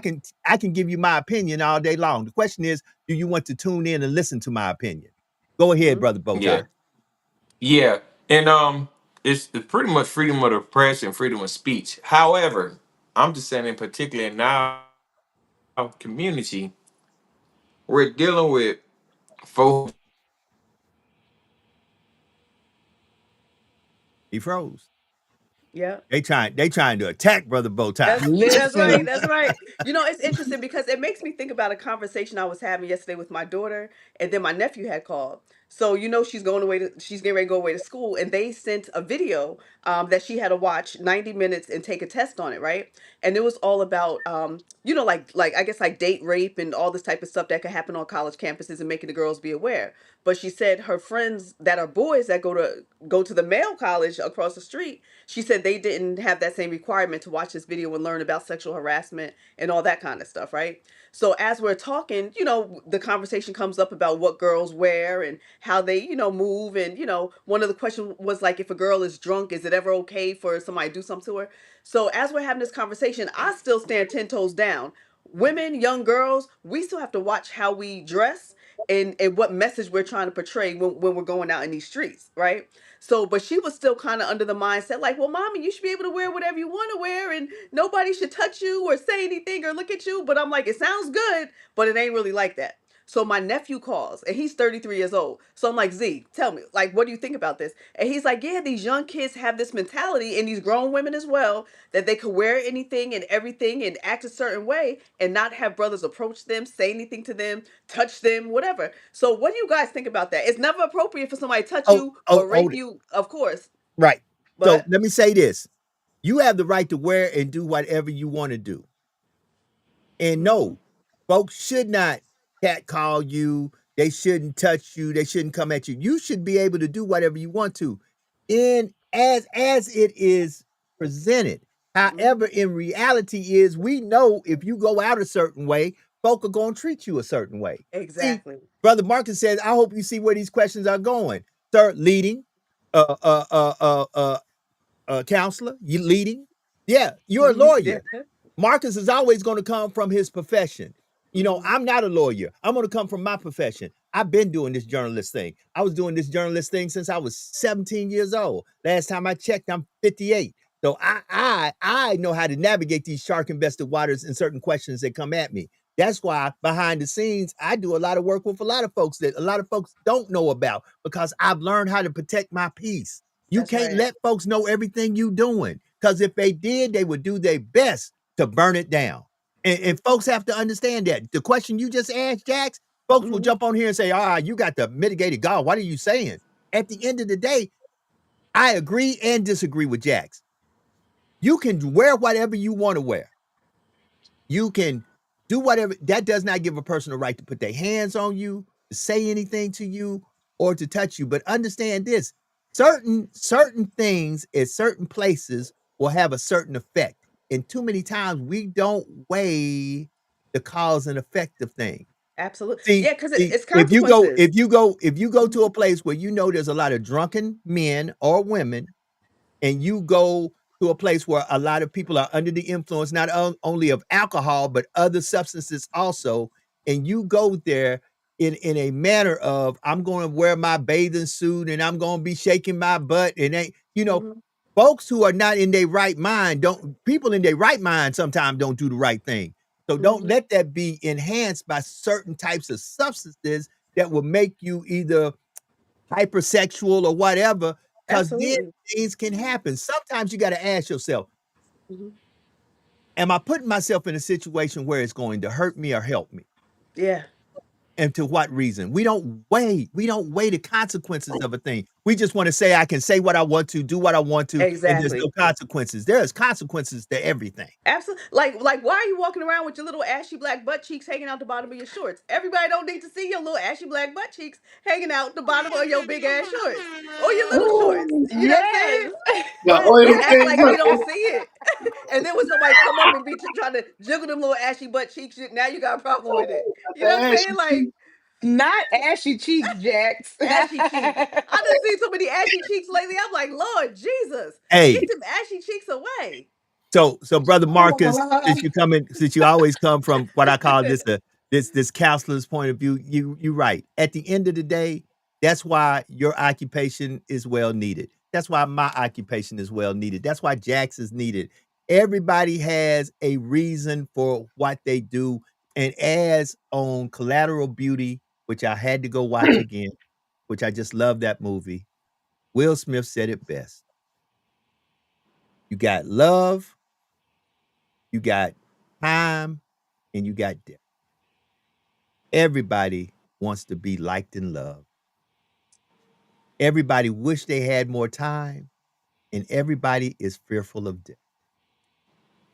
can give you my opinion all day long. The question is, do you want to tune in and listen to my opinion? Go ahead, Hmm. brother Bowtie. yeah, yeah. And it's pretty much freedom of the press and freedom of speech. However, I'm just saying in particular in our community, we're dealing with folks. He froze. Yeah. They trying to attack brother Bowtie. That's right. Listen, That's right. It's interesting because it makes me think about a conversation I was having yesterday with my daughter, and then my nephew had called. So she's getting ready to go away to school, and they sent a video that she had to watch 90 minutes and take a test on it, right? And it was all about like I guess like date rape and all this type of stuff that could happen on college campuses and making the girls be aware. But she said her friends that are boys that go to the male college across the street, she said they didn't have that same requirement to watch this video and learn about sexual harassment and all that kind of stuff, right? So as we're talking, the conversation comes up about what girls wear and how they, move. And, one of the questions was like, if a girl is drunk, is it ever okay for somebody to do something to her? So as we're having this conversation, I still stand 10 toes down. Women, young girls, we still have to watch how we dress and what message we're trying to portray when we're going out in these streets, right? So, but she was still kind of under the mindset, like, well, mommy, you should be able to wear whatever you want to wear, and nobody should touch you or say anything or look at you. But I'm like, it sounds good, but it ain't really like that. So my nephew calls, and he's 33 years old. So I'm like, Z, tell me, like, what do you think about this? And he's like, yeah, these young kids have this mentality, and these grown women as well, that they could wear anything and everything and act a certain way and not have brothers approach them, say anything to them, touch them, whatever. So what do you guys think about that? It's never appropriate for somebody to touch Oh, you oh, or rape hold it. you, of course, Right. So but let me say this. You have the right to wear and do whatever you want to do. And mhm, no, folks should not catcall you. They shouldn't touch you. They shouldn't come at you. You should be able to do whatever you want to, in as it is presented. mhm, However, in reality, is we know if you go out a certain way, folk are going to treat you a certain way. See, exactly. brother Marcus says, "I hope you see where these questions are going." Sir, leading, uh, uh, uh, uh, uh, counselor, you leading? Yeah, you're a Mhm, yeah. lawyer. Marcus is always going to come from his profession. Mhm, I'm not a lawyer. I'm going to come from my profession. I've been doing this journalist thing. I was doing this journalist thing since I was 17 years old. Last time I checked, I'm 58. So I know how to navigate these shark invested waters and certain questions that come at me. That's why behind the scenes, I do a lot of work with a lot of folks that a lot of folks don't know about because I've learned how to protect my peace. You that's can't right. let folks know everything you doing because if they did, they would do their best to burn it down. And Mhm, folks have to understand that. The question you just asked, Jax, folks will mhm, jump on here and say, you got the mitigated God. What are you saying? At the end of the day, I agree and disagree with Jax. You can wear whatever you want to wear. You can do whatever. That does not give a person a right to put their hands on you, to say anything to you, or to touch you. But understand this: certain things at certain places will have a certain effect. And too many times we don't weigh the cause and effect of things. absolutely. See, Yeah, because see, it's consequences. if you go to a Mhm, place where you know there's a lot of drunken men or women and you go to a place where a lot of people are under the influence not only of alcohol but other substances also, and you go there in a manner of I'm going to wear my bathing suit and I'm going to be shaking my butt and ain't mhm. Folks who are not in their right mind don't people in their right mind sometimes don't do the right thing. So don't Hmm. let that be enhanced by certain types of substances that will make you either hypersexual or whatever, because then Absolutely. things can happen. Sometimes you got to ask yourself, Hmm. am I putting myself in a situation where it's going to hurt me or help me? Yeah. And to what reason? We don't weigh the consequences of a thing. We just want to say I can say what I want to, do what I want to, and there's no Exactly. consequences. There is consequences to everything. Absolutely. Like, why are you walking around with your little ashy black butt cheeks hanging out the bottom of your shorts? Everybody don't need to see your little ashy black butt cheeks hanging out the bottom of your big ass shorts or your little shorts. Ooh, You know what I'm saying? Yes. got But oil we them act things like we up. don't see it. And then when somebody come up and be trying to jiggle them little ashy butt cheeks, now you got a problem with it. Got You know what I'm that saying? ashy Like cheek. Not ashy cheeks, Jax. ashy cheeks. I done seen so many ashy cheeks lately. I'm like, Lord Jesus, get Hey, them ashy cheeks away. so brother Marcus, since you always come from what I call this counselor's point of view, you right. At the end of the day, that's why your occupation is well needed. That's why my occupation is well needed. That's why Jax is needed. Everybody has a reason for what they do. And as on Collateral Beauty, which I had to go watch again, which I just love that movie, Will Smith said it best. You got love, you got time, and you got depth. Everybody wants to be liked and loved. Everybody wish they had more time, and everybody is fearful of death.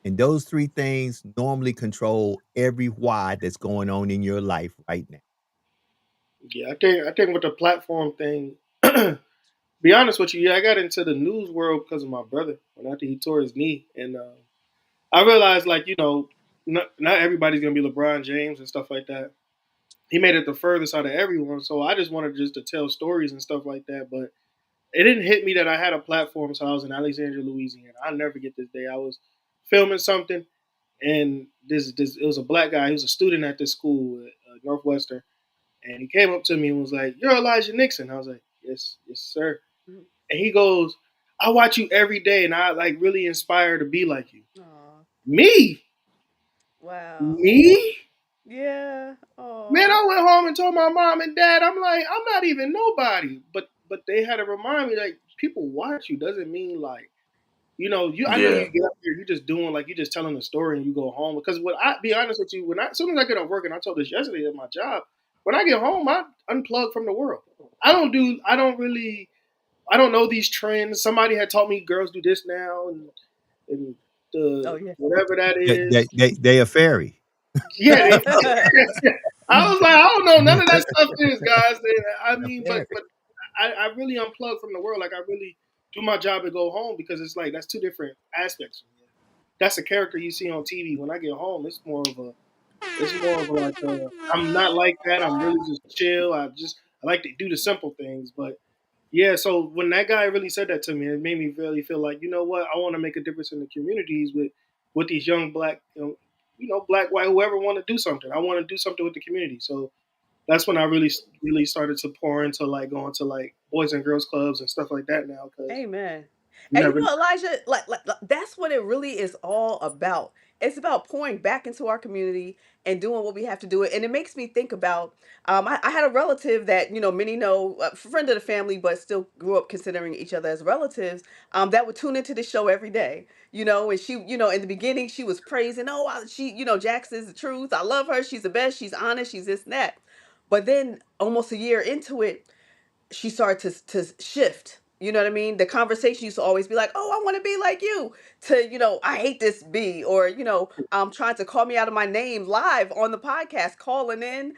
And those three things normally control every why that's going on in your life right now. Yeah, I think with the platform thing, be honest with you, yeah, I got into the news world because of my brother when after he tore his knee, and I realized like not everybody's gonna be LeBron James and stuff like that. He made it the furthest out of everyone, so I just wanted just to tell stories and stuff like that. But it didn't hit me that I had a platform, so I was in Alexandria, Louisiana. I'll never forget this day. I was filming something, and this it was a black guy. He was a student at this school, Northwestern, and he came up to me and was like, "You're Elijah Nixon." I was like, "Yes, yes, sir." And he goes, "I watch you every day, and I like really inspire to be like you." Aw, Me, wow. me, Yeah. man. Oh. I went home and told my mom and dad, I'm like, I'm not even nobody. But they had to remind me like people watch you doesn't mean like I know Yeah. you get up here, you just doing like you just telling a story and you go home. Because when I be honest with you, as soon as I get off work, and I told this yesterday at my job, when I get home, I unplug from the world. I don't know these trends. Somebody had taught me girls do this now and Oh the yeah. whatever that They is. they they they a fairy. Yeah, I was like, I don't know none of that stuff is guys. I A mean, but fairy. but I really unplug from the world. Like I really do my job and go home because it's like that's two different aspects. That's a character you see on TV. When I get home, it's more of a like I'm not like that. I'm really just chill. I like to do the simple things. But yeah, so when that guy really said that to me, it made me really feel like you know what I want to make a difference in the communities with these young black black white whoever want to do something. I want to do something with the community. So that's when I really started to pour into like going to like boys and girls clubs and stuff like that now because Amen. you And you never. know, Elijah, that's what it really is all about. It's about pouring back into our community and doing what we have to do. And it makes me think about, I had a relative that, many know, a friend of the family, but still grew up considering each other as relatives, that would tune into the show every day, and she, in the beginning, she was praising, oh, she, Jax is the truth. I love her. She's the best. She's honest. She's this and that. But then almost a year into it, she started to shift. You know what I mean? The conversation used to always be like, "Oh, I want to be like you," to "I hate this B," or trying to call me out of my name live on the podcast, calling in,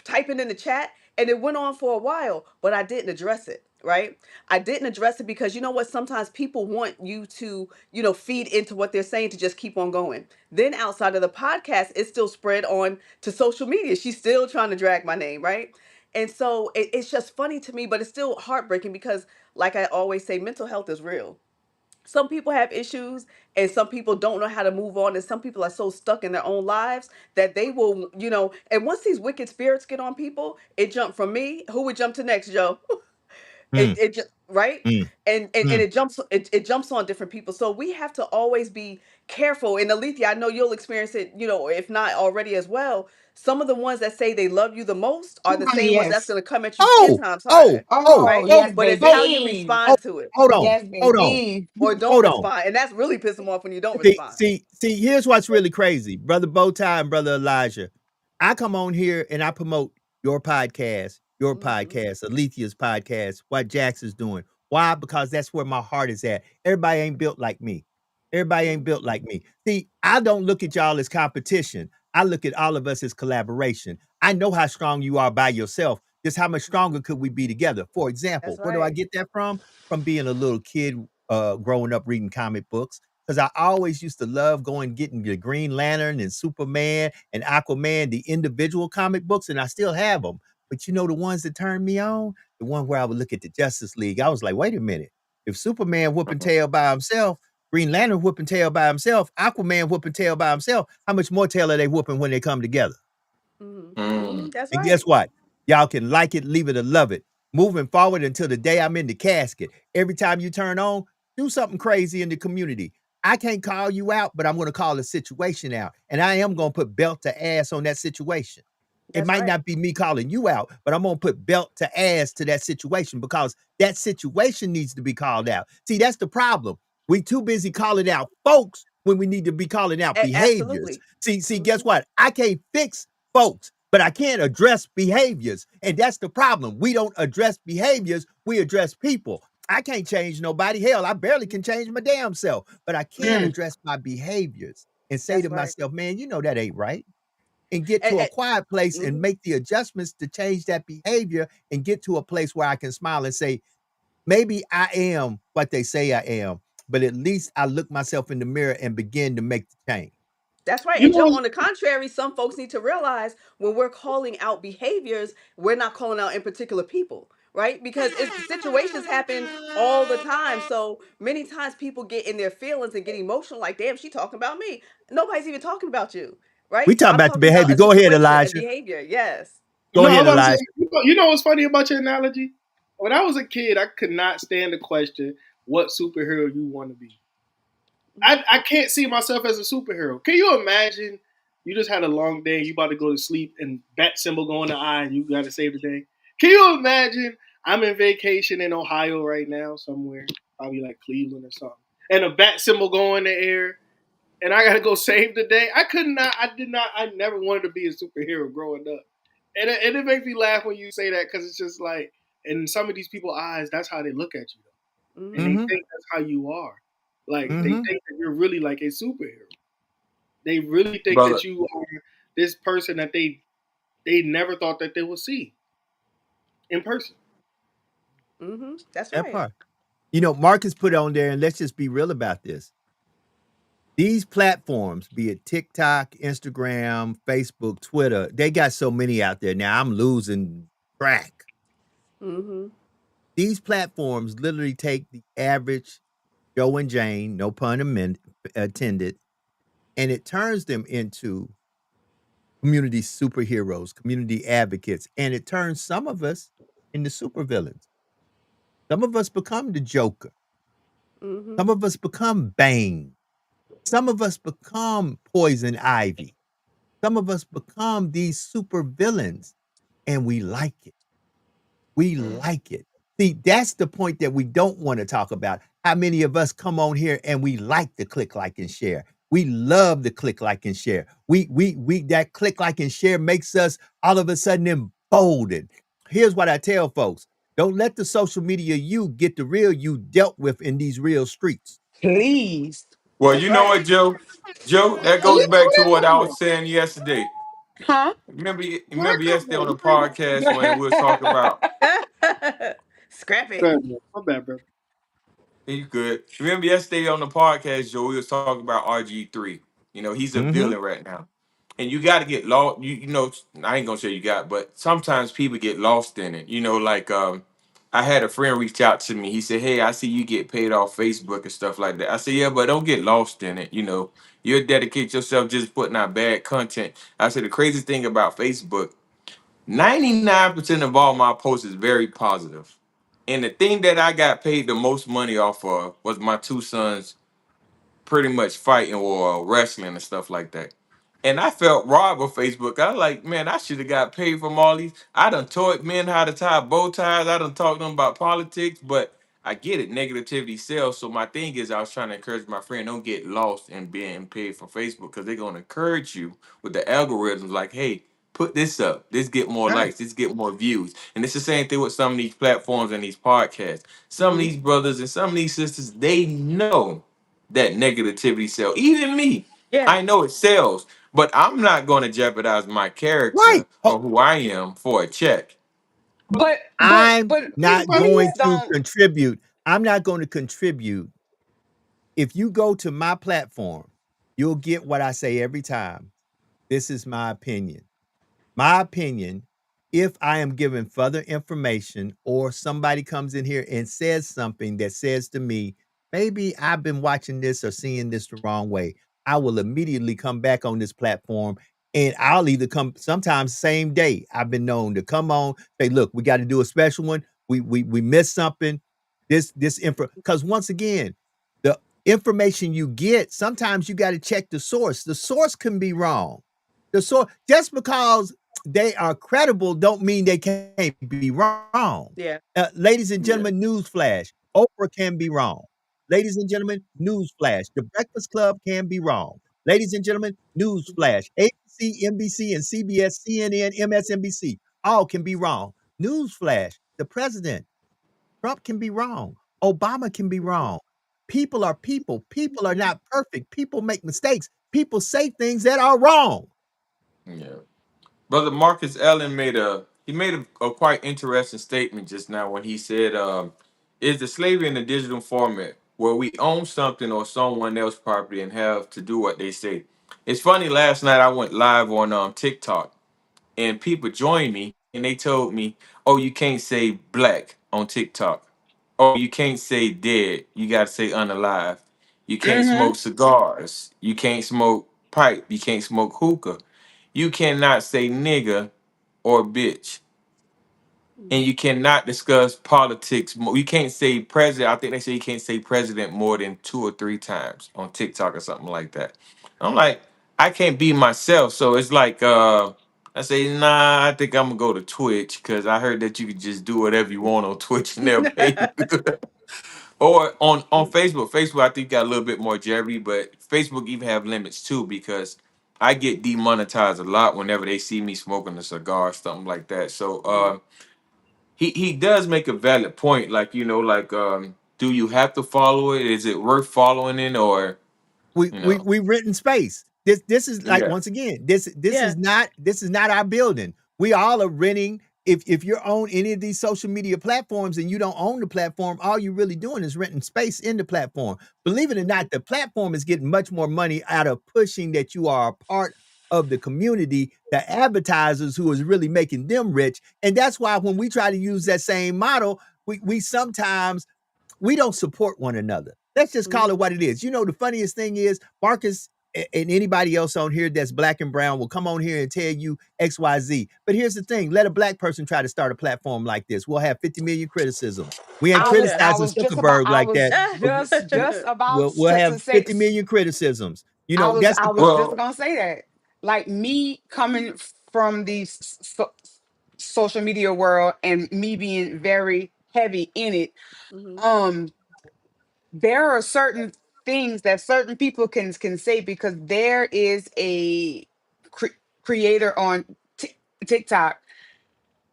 typing in the chat, and it went on for a while, but I didn't address it. Right? I didn't address it because you know what? Sometimes people want you to, feed into what they're saying to just keep on going. Then outside of the podcast, it's still spread on to social media. She's still trying to drag my name, right? And so it's just funny to me, but it's still heartbreaking because, like I always say, mental health is real. Some people have issues, and some people don't know how to move on, and some people are so stuck in their own lives that they will, and once these wicked spirits get on people, it jumped from me. Who would jump to next, Joe? Mm, right, mm, and mm. it jumps on different people, so we have to always be careful. And Alethea, I know you'll experience it, if not already as well. Some of the ones that say they love you the most are the same ones that's Yes. going to come at you 10 Oh, times oh, harder, oh, Oh, right? oh, yes, But it's oh, how you baby. oh, respond to it, hold on, Yes, hold on, baby. or don't hold on. respond, and that's really piss them off when you don't See, respond. see, see, here's what's really crazy, brother Bowtie and brother Elijah. I come on here and I promote your Hmm. podcast, Alethea's podcast, what Jax is doing. Why? Because that's where my heart is at. Everybody ain't built like me. Everybody ain't built like me. See, I don't look at y'all as competition. I look at all of us as collaboration. I know how strong you are by yourself. Just how much stronger could we be together? For example, That's where do I right. get that from? From being a little kid, growing up reading comic books. Because I always used to love going getting the Green Lantern and Superman and Aquaman, the individual comic books, and I still have them. But you know the ones that turned me on? The one where I would look at the Justice League. I was like, wait a minute. If Superman whooping tail by himself, Green Lantern whooping tail by himself, Aquaman whooping tail by himself, how much more tail are they whooping when they come together? Hmm. Hmm. Mm. That's And guess right. what? Y'all can like it, leave it, or love it. Moving forward until the day I'm in the casket. Every time you turn on, do something crazy in the community. I can't call you out, but I'm going to call the situation out. And I am going to put belt to ass on that situation. It That's might right. not be me calling you out, but I'm gonna put belt to ass to that situation because that situation needs to be called out. See, that's the problem. We too busy calling out folks when we need to be calling out behaviors. Absolutely. See, guess Hmm. what? I can't fix folks, but I can't address behaviors. And that's the problem. We don't address behaviors, we address people. I can't change nobody. Hell, I barely can change my damn self, but I can Mm. address my behaviors and say That's to right. myself, man, you know that ain't right, and get And, to a quiet place and mhm. make the adjustments to change that behavior and get to a place where I can smile and say, maybe I am what they say I am, but at least I look myself in the mirror and begin to make the change. That's right. You And Joe, know, on the contrary, some folks need to realize when we're calling out behaviors, we're not calling out in particular people, right? Because situations happen all the time. So many times people get in their feelings and get emotional, like, damn, she talking about me. Nobody's even talking about you, We right? talk I'm about the talking about behavior. a Go ahead, situation and Elijah. behavior. Yes. Go no, I'm ahead, about to say, Elijah. you know what's funny about your analogy? When I was a kid, I could not stand the question, what superhero you want to be. I can't see myself as a superhero. Can you imagine you just had a long day and you about to go to sleep and bat symbol go in the eye and you got to save the day? Can you imagine I'm in vacation in Ohio right now somewhere, probably like Cleveland or something, and a bat symbol go in the air and I got to go save the day? I could not, I did not, I never wanted to be a superhero growing up. And it makes me laugh when you say that because it's just like, in some of these people's eyes, that's how they look at you. And Hmm. they Mm-hmm. think that's how you are. Like they Mm-hmm. think that you're really like a superhero. They really think Brother, that you are this person that they never thought that they would see in person. Hmm. That's That right. part. You know, Marcus put on there, and let's just be real about this. These platforms, be it TikTok, Instagram, Facebook, Twitter, they got so many out there now. I'm losing track. Hmm. These platforms literally take the average Joe and Jane, no pun intended, and it turns them into community superheroes, community advocates, and it turns some of us into supervillains. Some of us become the Joker. Hmm. Some of us become Bane. Some of us become Poison Ivy. Some of us become these supervillains, and we like it. We mm. like it. See, that's the point that we don't want to talk about. How many of us come on here and we like the click, like, and share? We love the click, like, and share. We that click, like, and share makes us all of a sudden emboldened. Here's what I tell folks: don't let the social media you get the real you dealt with in these real streets. Please. Well, That's you know right. what, Joe? Joe, that And goes you know back to that what I number. was saying yesterday. Huh? Where it Remember come yesterday on from? the podcast when we was talking about Scrappy. Bad, bro. My bad, bro. you good. Remember yesterday on the podcast, Joe, we was talking about RG3. You know, he's a Mm-hmm. villain right now. And you gotta get lost. You know, I ain't gonna say you got, but sometimes people get lost in it. You know, like I had a friend reach out to me. He said, hey, I see you get paid off Facebook and stuff like that. I said, yeah, but don't get lost in it. You know, you dedicate yourself just putting out bad content. I said the crazy thing about Facebook, 99% of all my posts is very positive. And the thing that I got paid the most money off of was my two sons pretty much fighting or wrestling and stuff like that. And I felt robbed of Facebook. I like, man, I should have got paid from all these. I done taught men how to tie bow ties. I done talked to them about politics, but I get it. Negativity sells. So my thing is, I was trying to encourage my friend, don't get lost in being paid for Facebook because they're gonna encourage you with the algorithms. Like, hey, put this up. This get more Right. likes. This get more views. And it's the same thing with some of these platforms and these podcasts. Some of Hmm. these brothers and some of these sisters, they know that negativity sell. Even me, Yeah. I know it sells, but I'm not going to jeopardize my Right. character Oh, or who I am for a check. But I'm but not please going to don't. contribute. I'm not going to contribute. If you go to my platform, you'll get what I say every time. This is my opinion. My opinion, if I am given further information or somebody comes in here and says something that says to me, maybe I've been watching this or seeing this the wrong way, I will immediately come back on this platform and I'll either come sometimes same day. I've been known to come on, say, look, we got to do a special one. We missed something. This info, because once again, the information you get, sometimes you got to check the source. The source can be wrong. The source, just because they are credible don't mean they can't be wrong. Yeah. Ladies and Yeah. gentlemen, newsflash, Oprah can be wrong. Ladies and gentlemen, newsflash, The Breakfast Club can be wrong. Ladies and gentlemen, newsflash, ABC, NBC, and CBS, CNN, MSNBC, all can be wrong. Newsflash, the president, Trump can be wrong. Obama can be Hmm. wrong. People are people. People are not perfect. People make mistakes. People say things that are wrong. Yeah. Brother Marcus Allen made a quite interesting statement just now when he said, is the slavery in the digital format where we own something or someone else's property and have to do what they say. It's funny, last night I went live on TikTok and people joined me and they told me, "Oh, you can't say black on TikTok. Oh, you can't say dead. You got to say unalive. You can't Mm-hmm. smoke cigars. You can't smoke pipe. You can't smoke hookah. You cannot say nigga or bitch." And you cannot discuss politics. You can't say president. I think they say you can't say president more than 2 or 3 times on TikTok or something like that. I'm like, I can't be myself. So it's like, I say, nah, I think I'm gonna go to Twitch because I heard that you could just do whatever you want on Twitch and they'll pay you. Or on Facebook. Facebook, I think got a little bit more jeopardy, but Facebook even have limits too because I get demonetized a lot whenever they see me smoking a cigar or something like that. So he does make a valid point, like like do you have to follow it? Is it worth following it, or we you we know? we written space. This is like, Yeah. once again, this Yeah. is not our building. We all are renting. If you're on any of these social media platforms and you don't own the platform, all you're really doing is renting space in the platform. Believe it or Hmm. not, the platform is getting much more money out of pushing that you are a part of the community, the advertisers who is really making them rich. And that's why when we try to use that same model, we sometimes we don't support one another. Let's just call Hmm. it what it is. You know, the funniest thing is Marcus and anybody else on here that's black and brown will come on here and tell you XYZ. But here's the thing, let a black person try to start a platform like this. We'll have 50 million criticisms. We ain't I was Yeah. I criticizing was just about Zuckerberg I like was that, but just about we'll have to say. 50 million criticisms. You know, that's I the was just Well, gonna say that. Like me coming from the social media world and me being very heavy in it, Hmm. um, there are certain things that certain people can say because there is a creator on TikTok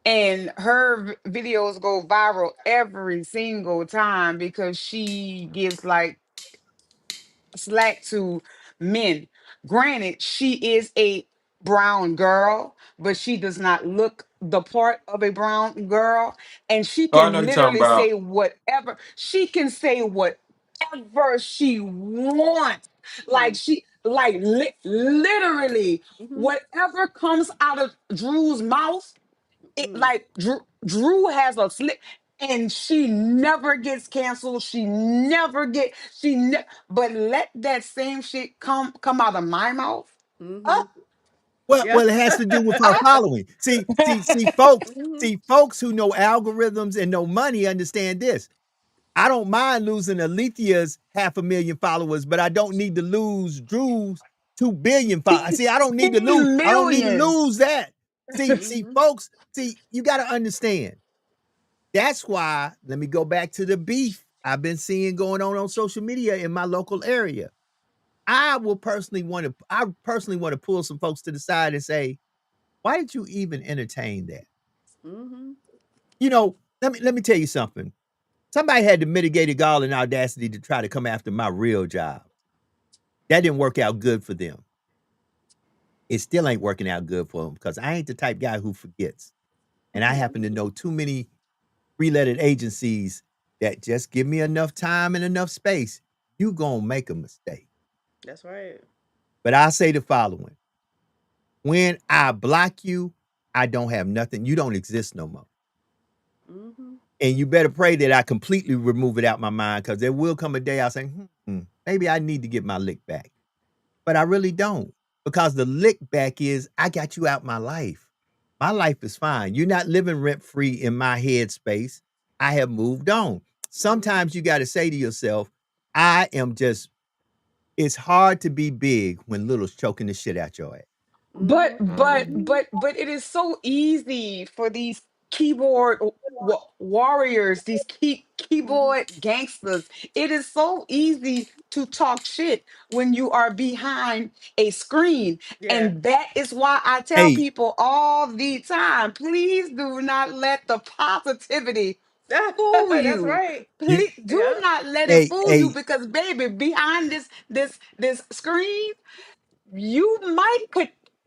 and her videos go viral every single time because she gives like slack to men. Granted, she is a brown girl, but she does not look the part of a brown girl. And she oh, I know can you're talking literally say about. whatever. She can say whatever she wants. Like literally, Hmm. whatever comes out of Drew's mouth, it Hmm. like Drew has a slip and she never gets canceled. She never get she ne- but let that same shit come out of my mouth. Hmm. Huh? Well, Yeah. well, it has to do with our following. Mhm. See, folks who know algorithms and know money understand this. I don't mind losing Alethea's 500,000 followers, but I don't need to lose Drew's 2 billion followers. See, I don't need to lose. I don't need to Millions. lose that. See, Mhm. folks. See, you got to understand. That's why. Let me go back to the beef I've been seeing going on social media in my local area. I personally want to pull some folks to the side and say, why did you even entertain that? Mhm. You know, let me tell you something. Somebody had the mitigated gall and audacity to try to come after my real job. That didn't work out good for them. It still ain't working out good for them because I ain't the type guy who forgets. And I happen to know too many three-lettered agencies that just give me enough time and enough space, you gonna make a mistake. That's right. But I say the following. When I block you, I don't have nothing. You don't exist no more. Mhm. And you better pray that I completely remove it out my mind because there will come a day I'll say, maybe I need to get my lick back. But I really don't because the lick back is I got you out my life. My life is fine. You're not living rent free in my head space. I have moved on. Mhm. Sometimes you got to say to yourself, I am just, it's hard to be big when little's choking the shit out your ass. But Mhm. but Mhm. Mhm. but but it is so easy for these keyboard warriors, these Mhm. keyboard gangsters. It is so easy to talk shit when you are behind a screen. Yeah. And that is why I tell Hey, people all the time, please do not let the positivity fool That's you. right. you, Please do Yeah. not let it hey, fool you, hey, because baby, behind this screen, you might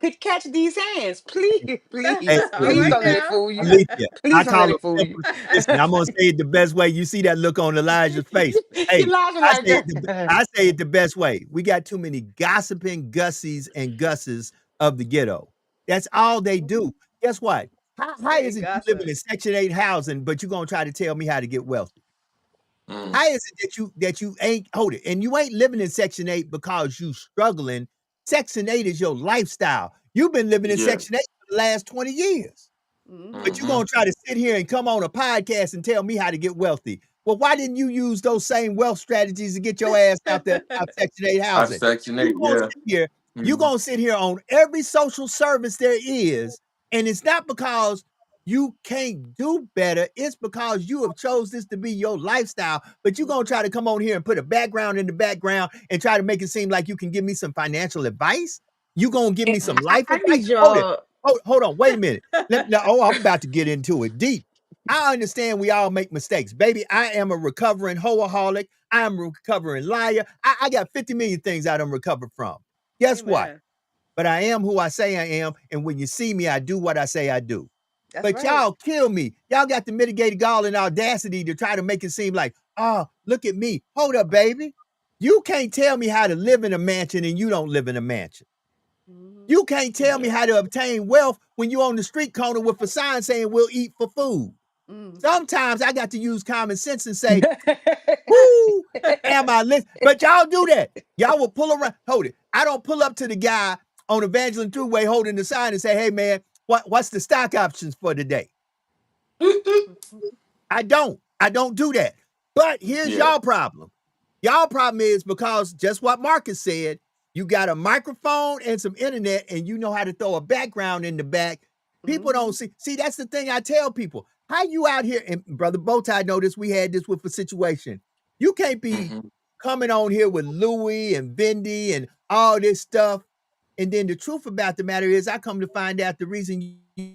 could catch these hands. Please, hey, please, All please right don't let Alicia, it now. fool you. Alicia, Please I don't let call it them fool you. simple. Listen, I'm gonna say it the best way. You see that look on Elijah's face. Hey, Elijah I like say it the, that. I say it the best way. We got too many gossiping Gussies and Gusses of the ghetto. That's all they do. Guess what? How They is it you living gossip. in Section 8 housing, but you're gonna try to tell me how to get wealthy? Mm. How is it that you ain't hold it and you ain't living in Section 8 because you struggling? Section 8 is your lifestyle. You've been living in Yeah. Section 8 for the last 20 years. Mhm. But you're Mhm. gonna try to sit here and come on a podcast and tell me how to get wealthy. Well, why didn't you use those same wealth strategies to get your ass out Section 8 Out of housing? Section You 8, gonna yeah. sit here, you Mhm. gonna sit here on every social service there is, and it's not because you can't do better, it's because you have chose this to be your lifestyle. But you're gonna Mhm. try to come on here and put a background in the background and try to make it seem like you can give me some financial advice. You gonna give And me some life I advice? need Hold it. y'all. Hold on, wait a minute. I'm about to get into it deep. I understand we all make mistakes. Baby, I am a recovering hoaholic. I am a recovering liar. I got 50 million things I done recovered from. Guess what? Amen. But I am who I say I am. And when you see me, I do what I say I do. That's But right. y'all kill me. Y'all got the mitigated gall and audacity to try to make it seem like, oh, look at me. Hold up, baby. You can't tell me how to live in a mansion and you don't live in a mansion. Mhm. You can't tell me Yeah. how to obtain wealth when you're on the street corner with a sign saying we'll eat for food. Mm. Sometimes I got to use common sense and say, who am I listening? But y'all do that. Y'all will pull around. Hold it. I don't pull up to the guy on Evangeline Thruway holding the sign and say, hey man, what's the stock options for today? Mhm. I don't. I don't do that. But here's Yeah. y'all problem. Y'all problem is because just what Marcus said, you got a microphone and some internet, and you know how to throw a background in the back. People don't Mhm. see. See, that's the thing I tell people. How you out here, and Brother Bowtie noticed we had this with a situation. You can't be Mhm. coming on here with Louis and Vindy and all this stuff. And then the truth about the matter is, I come to find out the reason you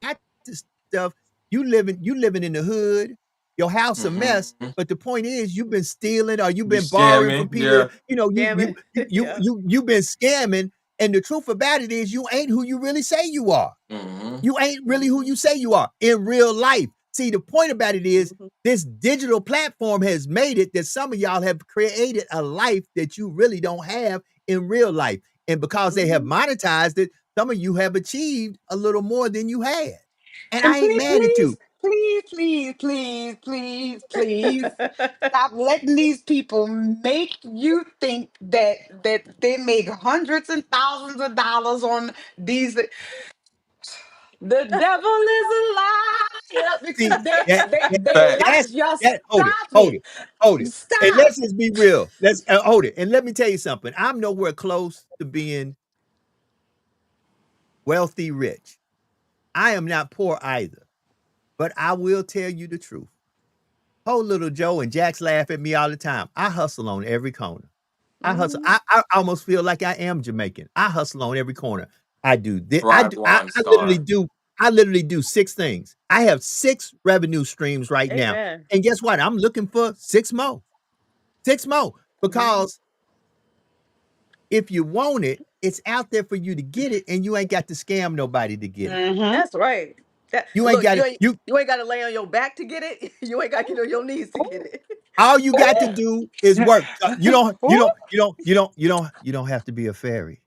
got this stuff, you living in the hood, your house a mess. Mhm. But the point is, you've been stealing or you've You been borrowing scamming, from people. yeah. You know, Damn it. Yeah. you've been scamming. And the truth about it is, you ain't who you really say you are. Mhm. You ain't really who Mhm. you say you are in real life. See, the point about it is Mhm. this digital platform has made it that some of y'all have created a life that you really don't have in real life. And because they have Mhm. monetized it, some of you have achieved a little more than you had. And And I ain't please, mad at please, you. please stop letting these people make you think that they make hundreds and thousands of dollars on these. The devil is a liar because See, that, watch Facts. y'all hold it, stop it. and Stop. let's just be real. Let's hold it, and let me tell you something. I'm nowhere close to being wealthy, rich. I am not poor either, but I will tell you the truth. Whole little Joe and Jax laugh at me all the time. I hustle on every corner. I hustle. Mhm. I almost feel like I am Jamaican. I hustle on every corner. I do this. One I literally star. do. I literally do 6 things. I have 6 revenue streams right now, Amen. and guess what? I'm looking for 6 more. 6 more Mhm. because if you want it, it's out there for you to get it, and you ain't got to scam nobody to get it. Mm-hmm. That's right. That You ain't look, got to. you ain't got to lay on your back to get it. You ain't got to get on your knees to get Ooh, it. All you got to ooh, do is work. ooh. You don't have to be a fairy.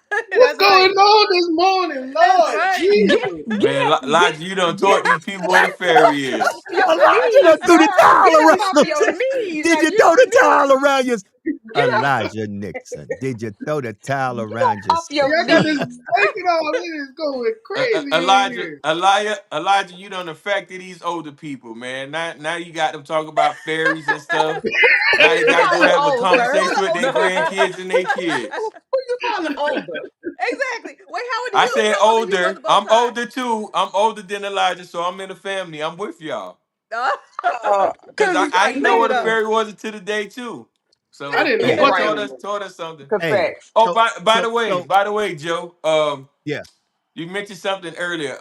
What's That's right. going on this morning, That's Lord right. Jesus? Man, Elijah, you done taught these people what a Get fairy up is. your Elijah done knees, threw the sir. towel Get up around off him. your knees. Did Now you you throw the don't need towel around you? get up, Elijah Nixon, did you throw the towel get around up off yourself? your Y'all got this knees. blanket on. It is going crazy in here. Elijah, you done affected these older people, man. Now you got them talking about fairies and stuff. Who Now they you got to go calling have a old, sir? conversation with their No. grandkids and their kids. Who you calling older? Exactly. Wait, how old are I you? said How old are you, older. brother I'm Bowtie? older too. I'm older than Elijah, so I'm in the family. I'm with y'all. Cause Cause I I didn't know know you what a though. fairy was until today too. I So didn't know yeah, they what that right. was. taught us something. Good Hey, facts. Oh, so by the way, Joe. yeah, You mentioned something earlier.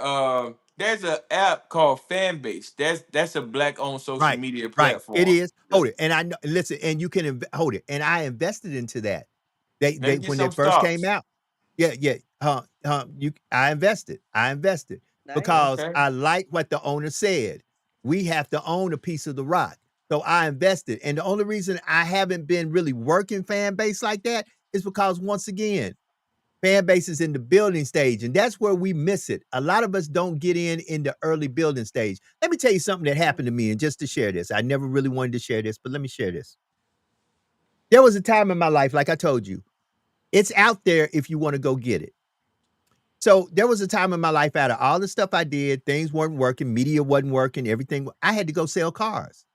There's an app called Fanbase. That's a black-owned social right, media right. It platform. is. Hold it, and I know. Listen, and you can hold it, and I invested into that. Let They me get when they some first came stocks. out. Yeah, yeah. I invested. I invested Nice. because Okay. I like what the owner said. We have to own a piece of the rock. So I invested. And the only reason I haven't been really working fan base like that is because once again, fan base is in the building stage, and that's where we miss it. A lot of us don't get in the early building stage. Let me tell you something that happened to me, and just to share this, I never really wanted to share this, but let me share this. There was a time in my life, like I told you, it's out there if you want to go get it. So there was a time in my life out of all the stuff I did, things weren't working, media wasn't working, everything. I had to go sell cars.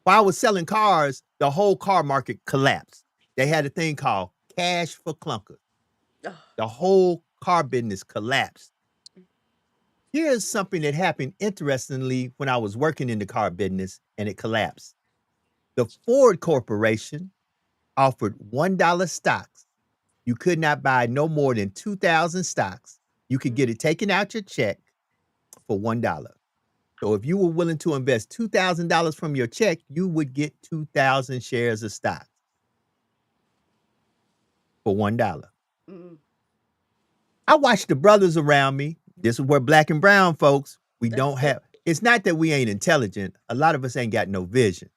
While I was selling cars, the whole car market collapsed. They had a thing called cash for clunkers. Ugh. The whole car business collapsed. Here's something that happened interestingly when I was working in the car business and it collapsed. The Ford Corporation offered $1 stocks. You could not buy no more than 2,000 stocks. You could get it taken out your check for $1. So if you were willing to invest $2,000 from your check, you would get 2,000 shares of stock for $1. Mm, I watch the brothers around me. This is where black and brown folks, we that's don't it. have, it's not that we ain't intelligent. A lot of us ain't got no vision.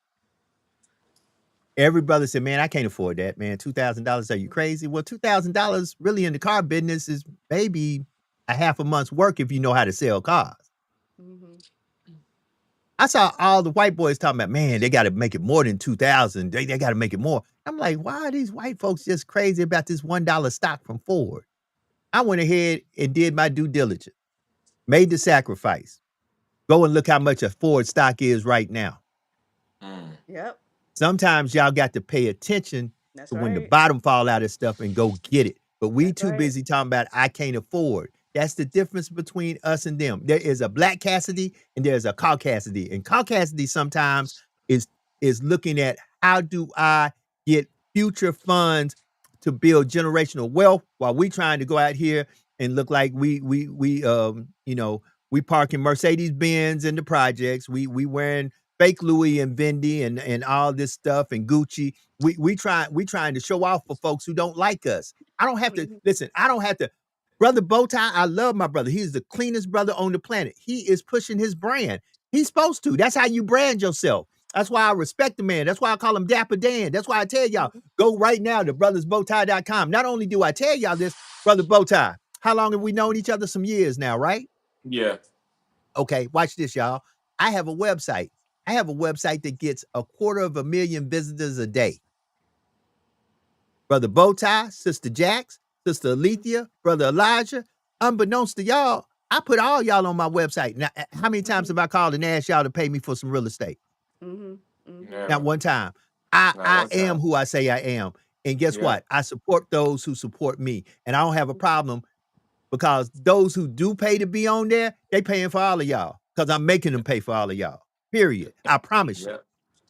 Every brother said, man, I can't afford that, man. $2,000, are you crazy? Well, $2,000 really in the car business is maybe a half a month's work if you know how to sell cars. Mhm. I saw all the white boys talking about, man, they got to make it more than 2,000. They got to make it more. I'm like, why are these white folks just crazy about this $1 stock from Ford? I went ahead and did my due diligence, made the sacrifice. Go and look how much a Ford stock is right now. Mm. Yep. Sometimes y'all got to pay attention That's to when the right. bottom fall out of stuff and go get it. But we That's too right. busy talking about I can't afford. That's the difference between us and them. There is a Black Cassidy and there's a Carl Cassidy. And Carl Cassidy sometimes is looking at how do I get future funds to build generational wealth while we trying to go out here and look like we parking Mercedes Benz in the projects. We wearing fake Louis and Vendi and all this stuff and Gucci. We trying to show off for folks who don't like us. I don't have to Mhm. listen. I don't have to. Brother Bowtie, I love my brother. He's the cleanest brother on the planet. He is pushing his brand. He's supposed to. That's how you brand yourself. That's why I respect the man. That's why I call him Dapper Dan. That's why I tell y'all, Mhm. go right now to brothersbowtie.com. Not only do I tell y'all this, Brother Bowtie, how long have we known each other? Some years now, right? Yeah. Okay, watch this, y'all. I have a website. I have a website that gets 250,000 visitors a day. Brother Bowtie, Sister Jax, Sister Alethea, Brother Elijah. Unbeknownst to y'all, I put all y'all on my website. Now, how many times have I called and asked y'all to pay me for some real estate? Not Never. one time. Not I one am time. who I say I am. And guess Yeah. what? I support those who support me. And I don't have a problem because those who do pay to be on there, they paying for all of y'all because I'm making them pay for all of y'all. Period. I promise you. Yeah.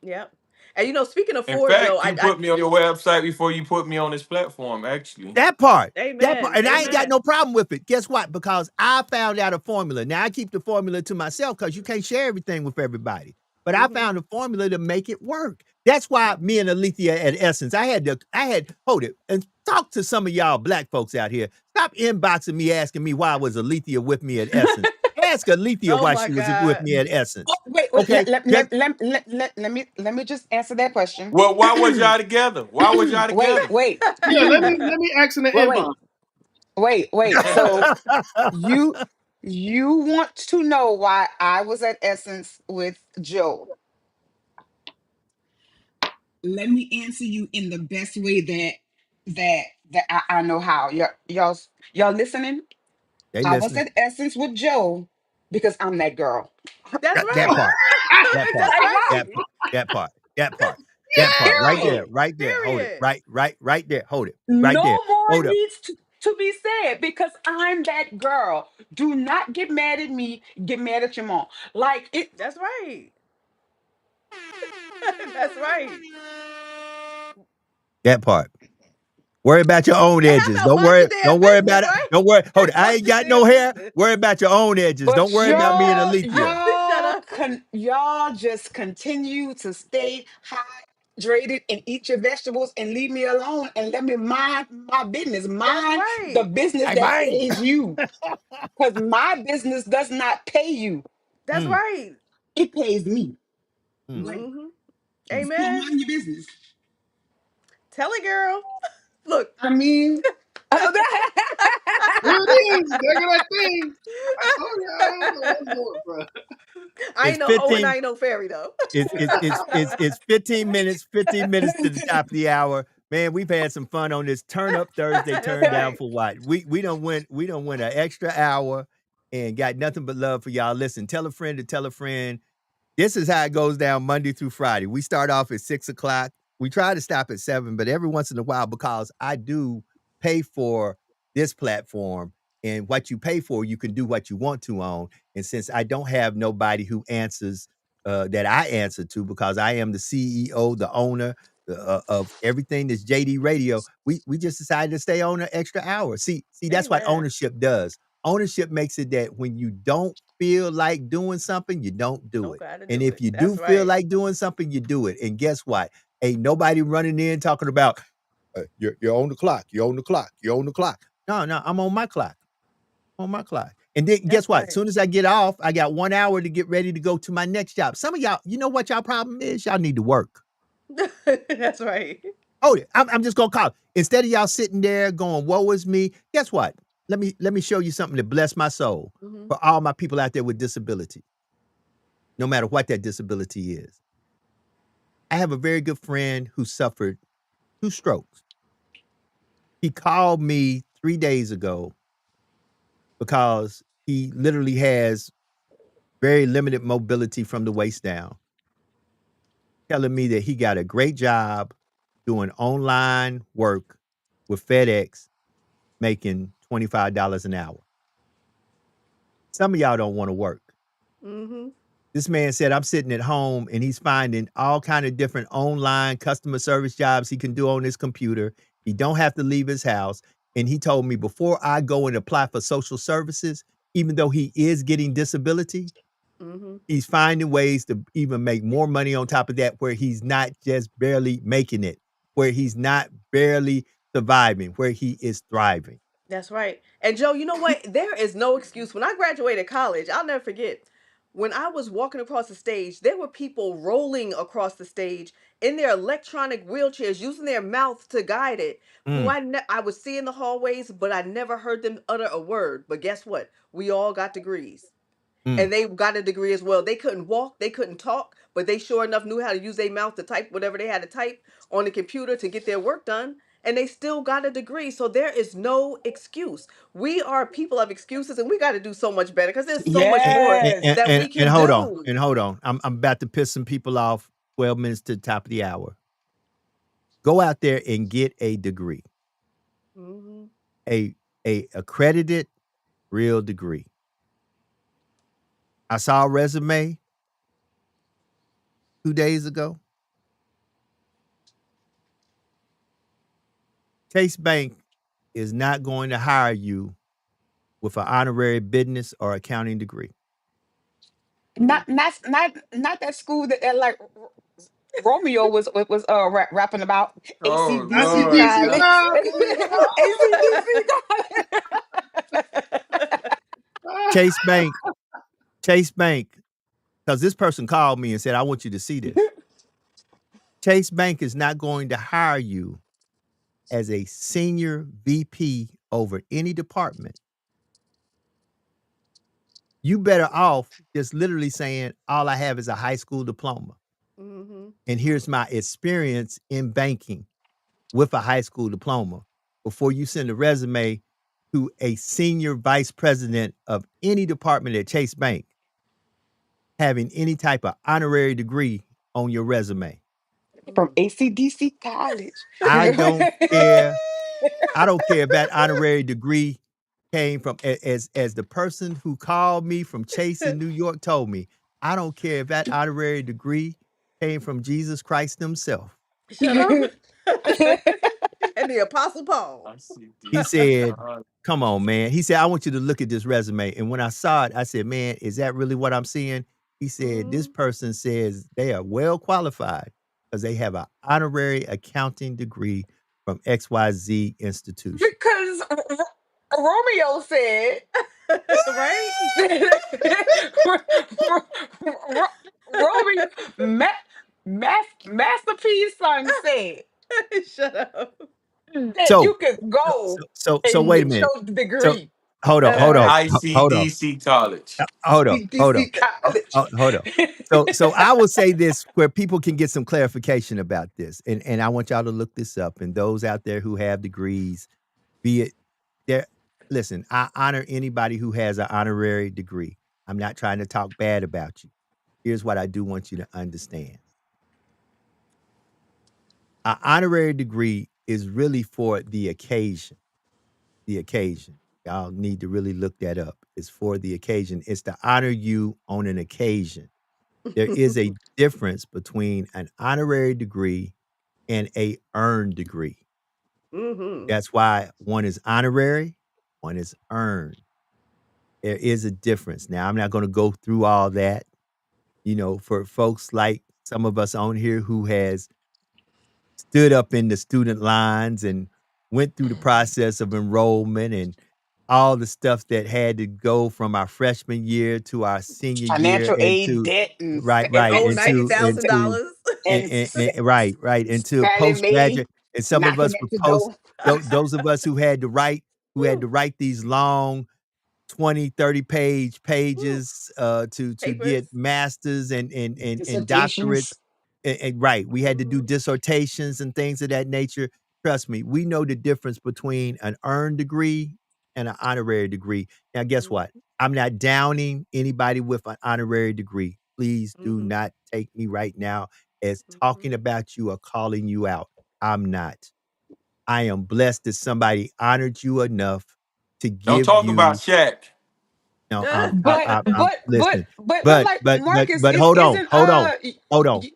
Yep. And speaking of In Ford, Joe, fact, you put me on your website before you put me on this platform, actually. That part. That part. amen, And I ain't got amen. no problem with it. Guess what? Because I found out a formula. Now I keep the formula to myself because you can't share everything with everybody. But I found a formula to make it work. That's why me and Alethea at Essence, I had hold it and talk to some of y'all black folks out here. Stop inboxing me asking me why was Alethea with me at Essence. Ask Alethea Oh why my she was with God. me at Essence. Wait, Okay. Just let me just answer that question. Well, why was y'all together? Why was y'all Wait, together? wait, Yeah, let me ask in the wait, inbox. wait. So you you want to know why I was at Essence with Joe? Let me answer you in the best way that I know how. Y'all listening? they I was listening. at Essence with Joe because I'm that girl. That's That right. part. That part. That's Like right. That part. That part. That part. That part. Yeah. Right there. period. Right there. Hold it. Period. Right there. Hold it. Right No there. more Hold up. needs to be said because I'm that girl. Do not get mad at me. Get mad at your mom. Like it. That's right. That's right. That part. Worry about your own And have edges. to mind your damn Don't worry business, about it. right? Don't worry. Hold it. I Mind ain't your got no damn hair. business. Worry about your own edges. But Don't worry about me and Alethea. Shut up. y'all just continue to stay hydrated and eat your vegetables and leave me alone and let me mind my business. That's Mind the right. business I that mind. pays you. Because my business does not pay you. That's Mm, right. It pays me. mm, Right. hmm mm. So Amen. mind your business. Tell it, girl. Look. I mean, There it is. There go that thing. I told you I don't know what's going, bro. I It's ain't no O and 15. I ain't no fairy though. It's 15 minutes to the top of the hour. Man, we've had some fun on this Turn Up Thursday, That's Turn Down right. for What. We don't win an extra hour and got nothing but love for y'all. Listen, tell a friend to tell a friend. This is how it goes down Monday through Friday. We start off at 6 o'clock. We try to stop at 7, but every once in a while, because I do pay for this platform, and what you pay for, you can do what you want to on. And since I don't have nobody who answers that I answer to, because I am the CEO, the owner of everything that's JD Radio, we just decided to stay on an extra hour. See, that's what Amen. ownership does. Ownership makes it that when you don't feel like doing something, you don't do Don't it. gotta And do if it. you do That's feel right. like doing something, you do it. And guess what? Ain't nobody running in talking about you're on the clock, you're on the clock, you're on the clock. No, I'm on my clock. On my clock. And then guess That's what? As right. soon as I get off, I got 1 hour to get ready to go to my next job. Some of y'all, you know what y'all problem is? Y'all need to work. That's right. Oh, I'm just gonna call it. Instead of y'all sitting there going, woe is me. Guess what? Let me show you something to bless my soul hmm for all my people out there with disability, no matter what that disability is. I have a very good friend who suffered 2 strokes. He called me 3 days ago because he literally has very limited mobility from the waist down, telling me that he got a great job doing online work with FedEx, making $25 an hour. Some of y'all don't want to work. hmm This man said, I'm sitting at home and he's finding all kind of different online customer service jobs he can do on his computer. He don't have to leave his house. And he told me before I go and apply for social services, even though he is getting disability, hmm he's finding ways to even make more money on top of that, where he's not just barely making it, where he's not barely surviving, where he is thriving. That's right. And Joe, you know what? There is no excuse. When I graduated college, I'll never forget. When I was walking across the stage, there were people rolling across the stage in their electronic wheelchairs, using their mouth to guide it. Who Mm. I would see in the hallways, but I never heard them utter a word. But guess what? We all got degrees. and they got a degree as well. They couldn't walk, they couldn't talk, but they sure enough knew how to use their mouth to type whatever they had to type on the computer to get their work done. And they still got a degree. So there is no excuse. We are people of excuses, and we got to do so much better because there's so much more Yes. that we can hold do. on, hold on. I'm about to piss some people off. 12 minutes to the top of the hour. Go out there and get a degree, Mhm. a accredited real degree. I saw a resume 2 days ago. Chase Bank is not going to hire you with an honorary business or accounting degree. Not that school that like Romeo was rapping about. Oh ACDC Lord, ACDC college. God. ACDC college. Chase Bank, because this person called me and said, I want you to see this. Chase Bank is not going to hire you as a senior VP over any department. You better off just literally saying, all I have is a high school diploma. Mhm. And here's my experience in banking with a high school diploma before you send a resume to a senior vice president of any department at Chase Bank having any type of honorary degree on your resume. From ACDC college. I don't care. I don't care if that honorary degree came from as the person who called me from Chase in New York told me. I don't care if that honorary degree came from Jesus Christ himself. Shut up. And the Apostle Paul. He said, come on, man. He said, I want you to look at this resume. And when I saw it, I said, man, is that really what I'm seeing? He said, this person says they are well qualified because they have an honorary accounting degree from XYZ institution. Because Romeo said, Right? Romeo, Masterpiece son said Shut up. that So- you could go So and wait a get minute. your degree. Hold on. ICDC college. Hold on. ACDC college. Hold on. So I will say this where people can get some clarification about this. And I want y'all to look this up. And those out there who have degrees, be it there. Listen, I honor anybody who has an honorary degree. I'm not trying to talk bad about you. Here's what I do want you to understand. An honorary degree is really for the occasion. The occasion. Y'all need to really look that up. It's for the occasion. It's to honor you on an occasion. There is a difference between an honorary degree and a earned degree. Mhm. That's why one is honorary, one is earned. There is a difference. Now, I'm not going to go through all that. You know, for folks like some of us on here who has stood up in the student lines and went through the process of enrollment and all the stuff that had to go from our freshman year to our senior Financial year aid, into debt, and right Oh, into $90,000. right into Fannie Mae postgraduate, and some of us knocking were at the post door. those of us who had to write these long 20-30 pages to Papers. get masters and doctorates. Dissertations. Right. We had to do Mhm. dissertations and things of that nature. Trust me, we know the difference between an earned degree and an honorary degree. Now, guess what? I'm not downing anybody with an honorary degree. Please do Mhm. not take me right now as talking about you or calling you out. I'm not. I am blessed that somebody honored you enough to Don't give talk you. about Shaq. No, But listen, but like Marcus, hold on. isn't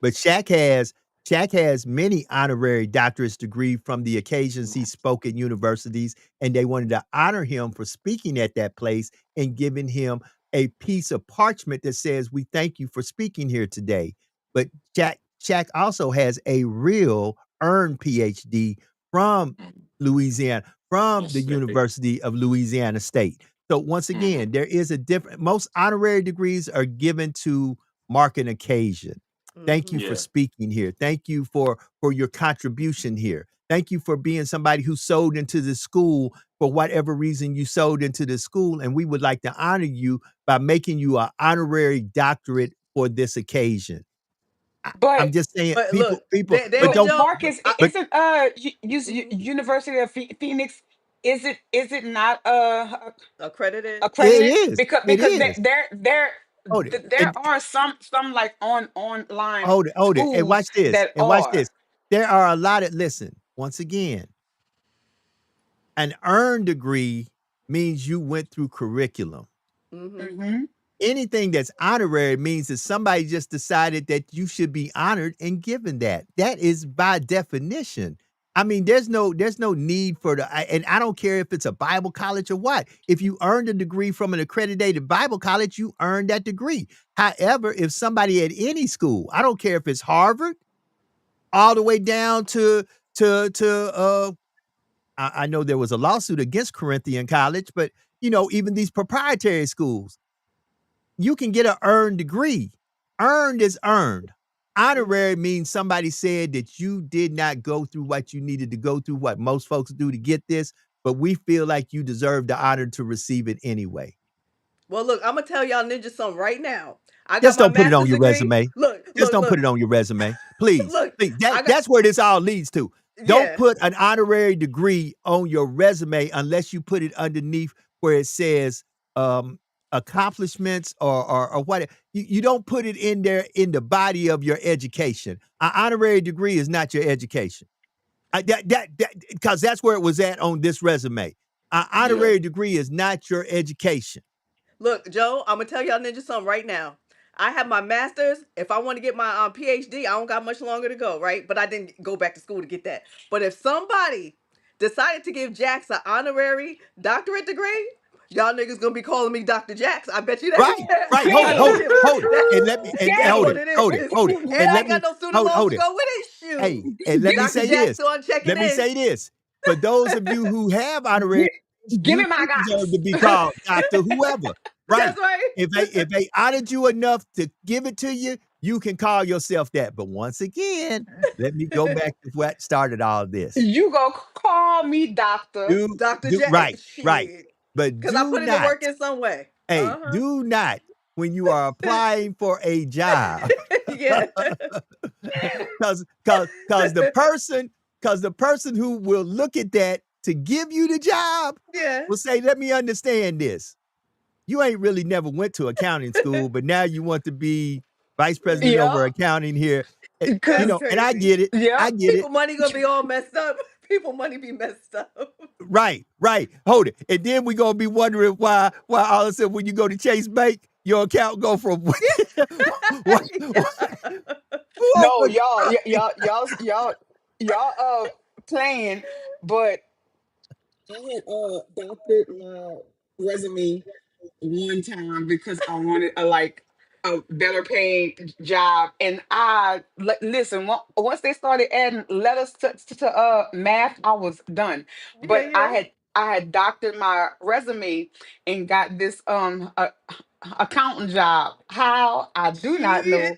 But Shaq has many honorary doctorate degree from the occasions he spoke at universities, and they wanted to honor him for speaking at that place and giving him a piece of parchment that says, "We thank you for speaking here today." But Shaq also has a real earned PhD from Louisiana, from the University of Louisiana State. So once again, there is a different. Most honorary degrees are given to mark an occasion. Thank you Mm-hmm. for Yeah. speaking here. Thank you for your contribution here. Thank you for being somebody who sold into the school for whatever reason you sold into the school. And we would like to honor you by making you an honorary doctorate for this occasion. I'm But just saying, But look, but David don't, Joe, Marcus, I, but isn't mhm, University of Phoenix, is it not accredited. accredited? it Because is. Hold it. there are some like online Hold it. And schools watch this. that And watch are. this. There are a lot of, listen, once again, an earned degree means you went through curriculum. Mm-hmm. Hmm. Anything that's honorary means that somebody just decided that you should be honored and given that. That is by definition. I mean, there's no need for and I don't care if it's a Bible college or what. If you earned a degree from an accredited Bible college, you earned that degree. However, if somebody at any school, I don't care if it's Harvard, all the way down to I know there was a lawsuit against Corinthian College, but even these proprietary schools, you can get an earned degree. Earned is earned. Honorary means somebody said that you did not go through what you needed to go through, what most folks do to get this, but we feel like you deserve the honor to receive it anyway. Well, look, I'm gonna tell y'all ninjas something right now. I got Just my don't put it on master's your degree. resume. Look, Just look, don't put look, it on your resume. Please. look. Please. I got That's where this all leads to. Don't yeah. put an honorary degree on your resume unless you put it underneath where it says accomplishments or what. You don't put it in there in the body of your education. An honorary degree is not your education. Because that's where it was at on this resume. An Yeah. honorary degree is not your education. Look, Joe, I'm gonna tell y'all ninjas something right now. I have my master's. If I want to get my PhD, I don't got much longer to go, right? But I didn't go back to school to get that. But if somebody decided to give Jax an honorary doctorate degree, y'all niggas gonna be calling me Dr. Jax. I bet you that. Right, right. Hold it, hold it, Dang, hold it, and let me and That's hold dang. it, what it hold it, is. hold it, And and I let ain't got me no student loans hold to it. go with it. Hey, Shoot. and let me Give, Dr. say Jax this. still on checking Let me in. say this. For those of you who have honorary, give you me my too deserve to guys. be called Doctor Whoever. Right. That's right. If they honored you enough to give it to you, you can call yourself that. But once again, let me go back to what started all this. You go call me doctor. Dr. Do Jax. right, right. Shit. But Because I do put in the not, work in some way. hey, Uh-huh. do not when you are applying for a job. Yeah. Cause the person who will look at that to give you the job Yeah. will say, let me understand this. You ain't really never went to accounting school, but now you want to be vice president Yeah, over accounting here. That's because And I crazy. get it. yeah. I get it. People money gonna be all messed up. People money be messed up. Right, right. Hold it. And then we gonna be wondering why all of a sudden when you go to Chase Bank, your account go from what, what, who No, opened y'all, up? y'all playing, but I had doctored my resume one time because I wanted a better paying job, and listen. Once they started adding letters to math, I was done. Yeah, But yeah. I had doctored my resume and got this accountant job. How, I do not Shit. know.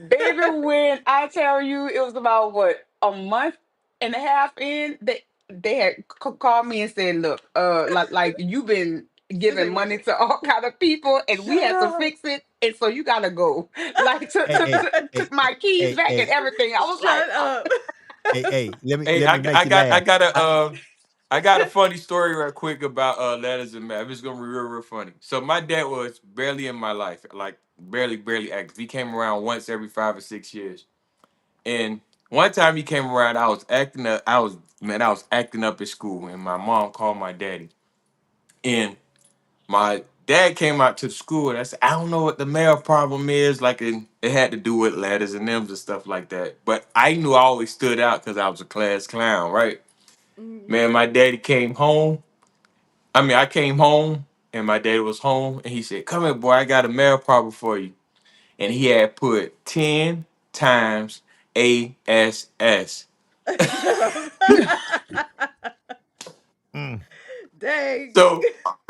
Baby, when I tell you it was about what, a month and a half in, they had called me and said, "Look, like you've been This giving ain't money working. to all kind of people, and we Shut had to up. fix it, and so you gotta go." Like Hey, hey, hey, took my keys hey, back and hey, everything. I was like, Shut up. hey, Hey, let me make you laugh. I got a funny story right quick about letters and math. It's gonna be real funny. So my dad was barely in my life, like barely active. He came around once every 5 or 6 years. And one time he came around, I was acting up. I was acting up at school, and my mom called my daddy. And my dad came out to the school, and I said, I don't know what the math problem is. Like it had to do with letters and names and stuff like that. But I knew I always stood out because I was a class clown, right? Mhm. Man, my daddy came home. I came home and my daddy was home and he said, come here, boy, I got a math problem for you. And he had put 10 times ASS. Shut up. Mm. Dang. So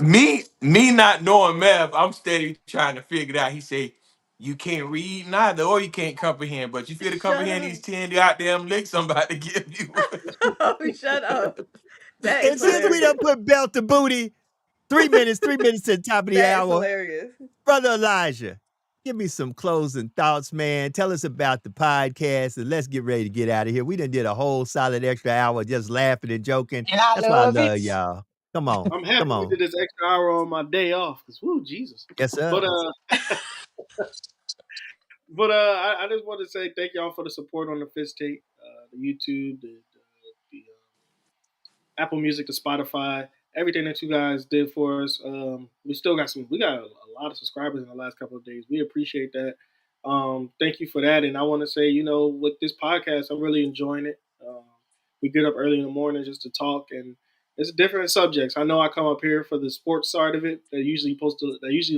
me not knowing math, I'm steady trying to figure it out. He said, You can't read neither, or you can't comprehend. But you feel to Shut comprehend up. these 10 goddamn licks I'm about to give you. Oh, shut up. That is And since we done hilarious. put belt to booty, 3 minutes to the top of the That is hour, hilarious. Brother Elijah, give me some closing thoughts, man. Tell us about the podcast, and let's get ready to get out of here. We done did a whole solid extra hour just laughing and joking. And I That's why I love love it. y'all. Come on. I'm happy Come we on. did this extra hour on my day off. Cause whoo, Jesus. Yes, But sir. I just want to say thank y'all for the support on the Fist Tape, the YouTube, the Apple Music, the Spotify, everything that you guys did for us. We got a lot of subscribers in the last couple of days. We appreciate that. Thank you for that. And I want to say, with this podcast, I'm really enjoying it. We get up early in the morning just to talk, and it's different subjects. I know I come up here for the sports side of it. That usually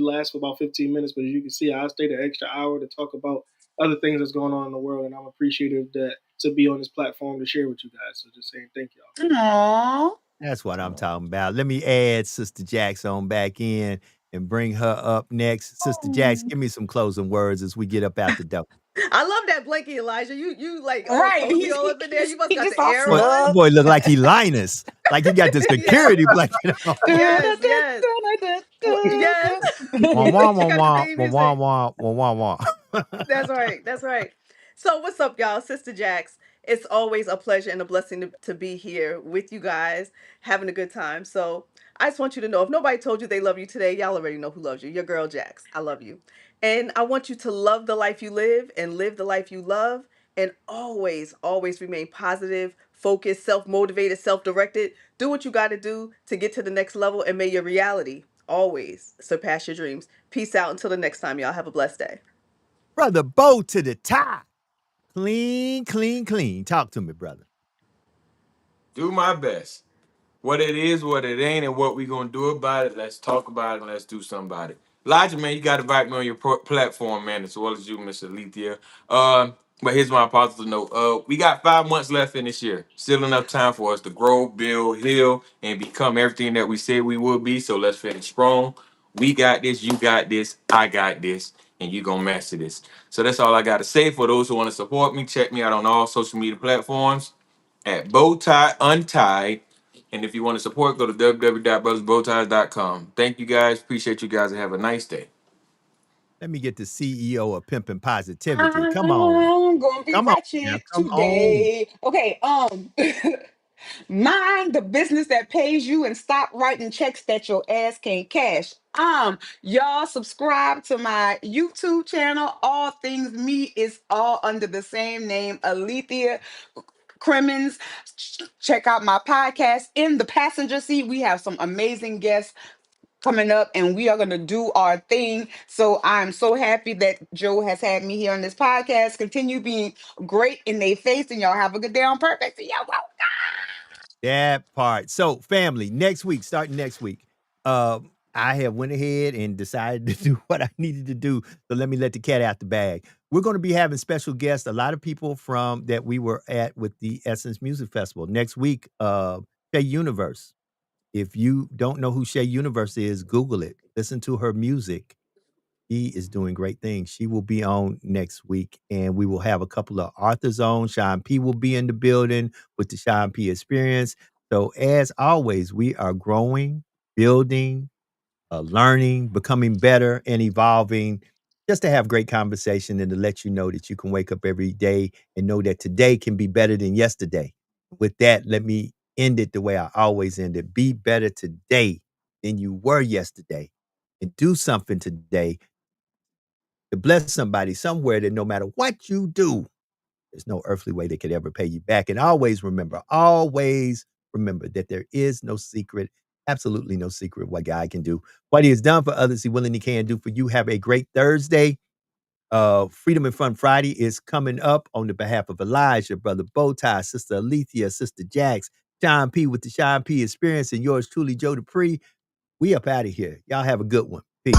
lasts for about 15 minutes, but as you can see, I stayed an extra hour to talk about other things that's going on in the world, and I'm appreciative to be on this platform to share with you guys. So just saying thank y'all. Aww. That's what I'm talking about. Let me add Sister Jax on back in and bring her up next. Sister Jax, give me some closing words as we get up out the door. I love that blankie, Elijah. You like all Right. cozy all up in there. You must He got gets the all air Boy, on. that snug. boy look like he Linus. Like he got the Yes, security blanket on. yes, yes, yes. Wah, wah, You wah, got the wah, theme wah, wah, music. wah, wah, wah, wah. That's right. That's right. So what's up, y'all? Sister Jax. It's always a pleasure and a blessing to be here with you guys, having a good time. So I just want you to know, if nobody told you they love you today, y'all already know who loves you. Your girl Jax. I love you. And I want you to love the life you live and live the life you love. And always, always remain positive, focused, self-motivated, self-directed. Do what you got to do to get to the next level, and may your reality always surpass your dreams. Peace out until the next time, y'all. Have a blessed day. Brother Bo to the top. Clean, clean, clean. Talk to me, brother. Do my best. What it is, what it ain't, and what we gonna do about it. Let's talk about it and let's do something about it. Elijah, man, you got to invite me on your platform, man, as well as you, Mr. Lethea. But here's my positive note. We got 5 months left in this year. Still enough time for us to grow, build, heal, and become everything that we said we would be. So let's finish strong. We got this, you got this, I got this, and you gonna master this. So that's all I got to say. For those who want to support me, check me out on all social media platforms at Bowtie Untied. And if you want to support, go to www.brothersbowties.com. Thank you guys. Appreciate you guys and have a nice day. Let me get the CEO of Pimpin' Positivity. Come on. I'm gonna be Come on now. ratchet Come on. today. Okay, mind the business that pays you and stop writing checks that your ass can't cash. Y'all subscribe to my YouTube channel. All Things Me is all under the same name, Alethea Crimmins. Check out my podcast, In the Passenger Seat. We have some amazing guests coming up, and we are going to do our thing. So I'm so happy that Joe has had me here on this podcast. Continue being great in their face, and y'all have a good day on purpose. See y'all. That part. So, family, starting next week, I have went ahead and decided to do what I needed to do. So let me let the cat out the bag. We're going to be having special guests, a lot of people from that we were at with the Essence Music Festival. Next week, Shay Universe. If you don't know who Shay Universe is, Google it. Listen to her music. She is doing great things. She will be on next week, and we will have a couple of authors on. Sean P will be in the building with the Sean P Experience. So, as always, we are growing, building, learning, becoming better, and evolving just to have great conversation and to let you know that you can wake up every day and know that today can be better than yesterday. With that, let me end it the way I always end it. Be better today than you were yesterday, and do something today to bless somebody somewhere that no matter what you do, there's no earthly way they could ever pay you back. And always remember that there is no secret, absolutely no secret what God can do. What he has done for others, he willingly can do for you. Have a great Thursday. Freedom and Fun Friday is coming up on the behalf of Elijah, Brother Bowtie, Sister Alethea, Sister Jax, Sean P with the Sean P Experience, and yours truly, Joe Dupree. We up out of here. Y'all have a good one. Peace.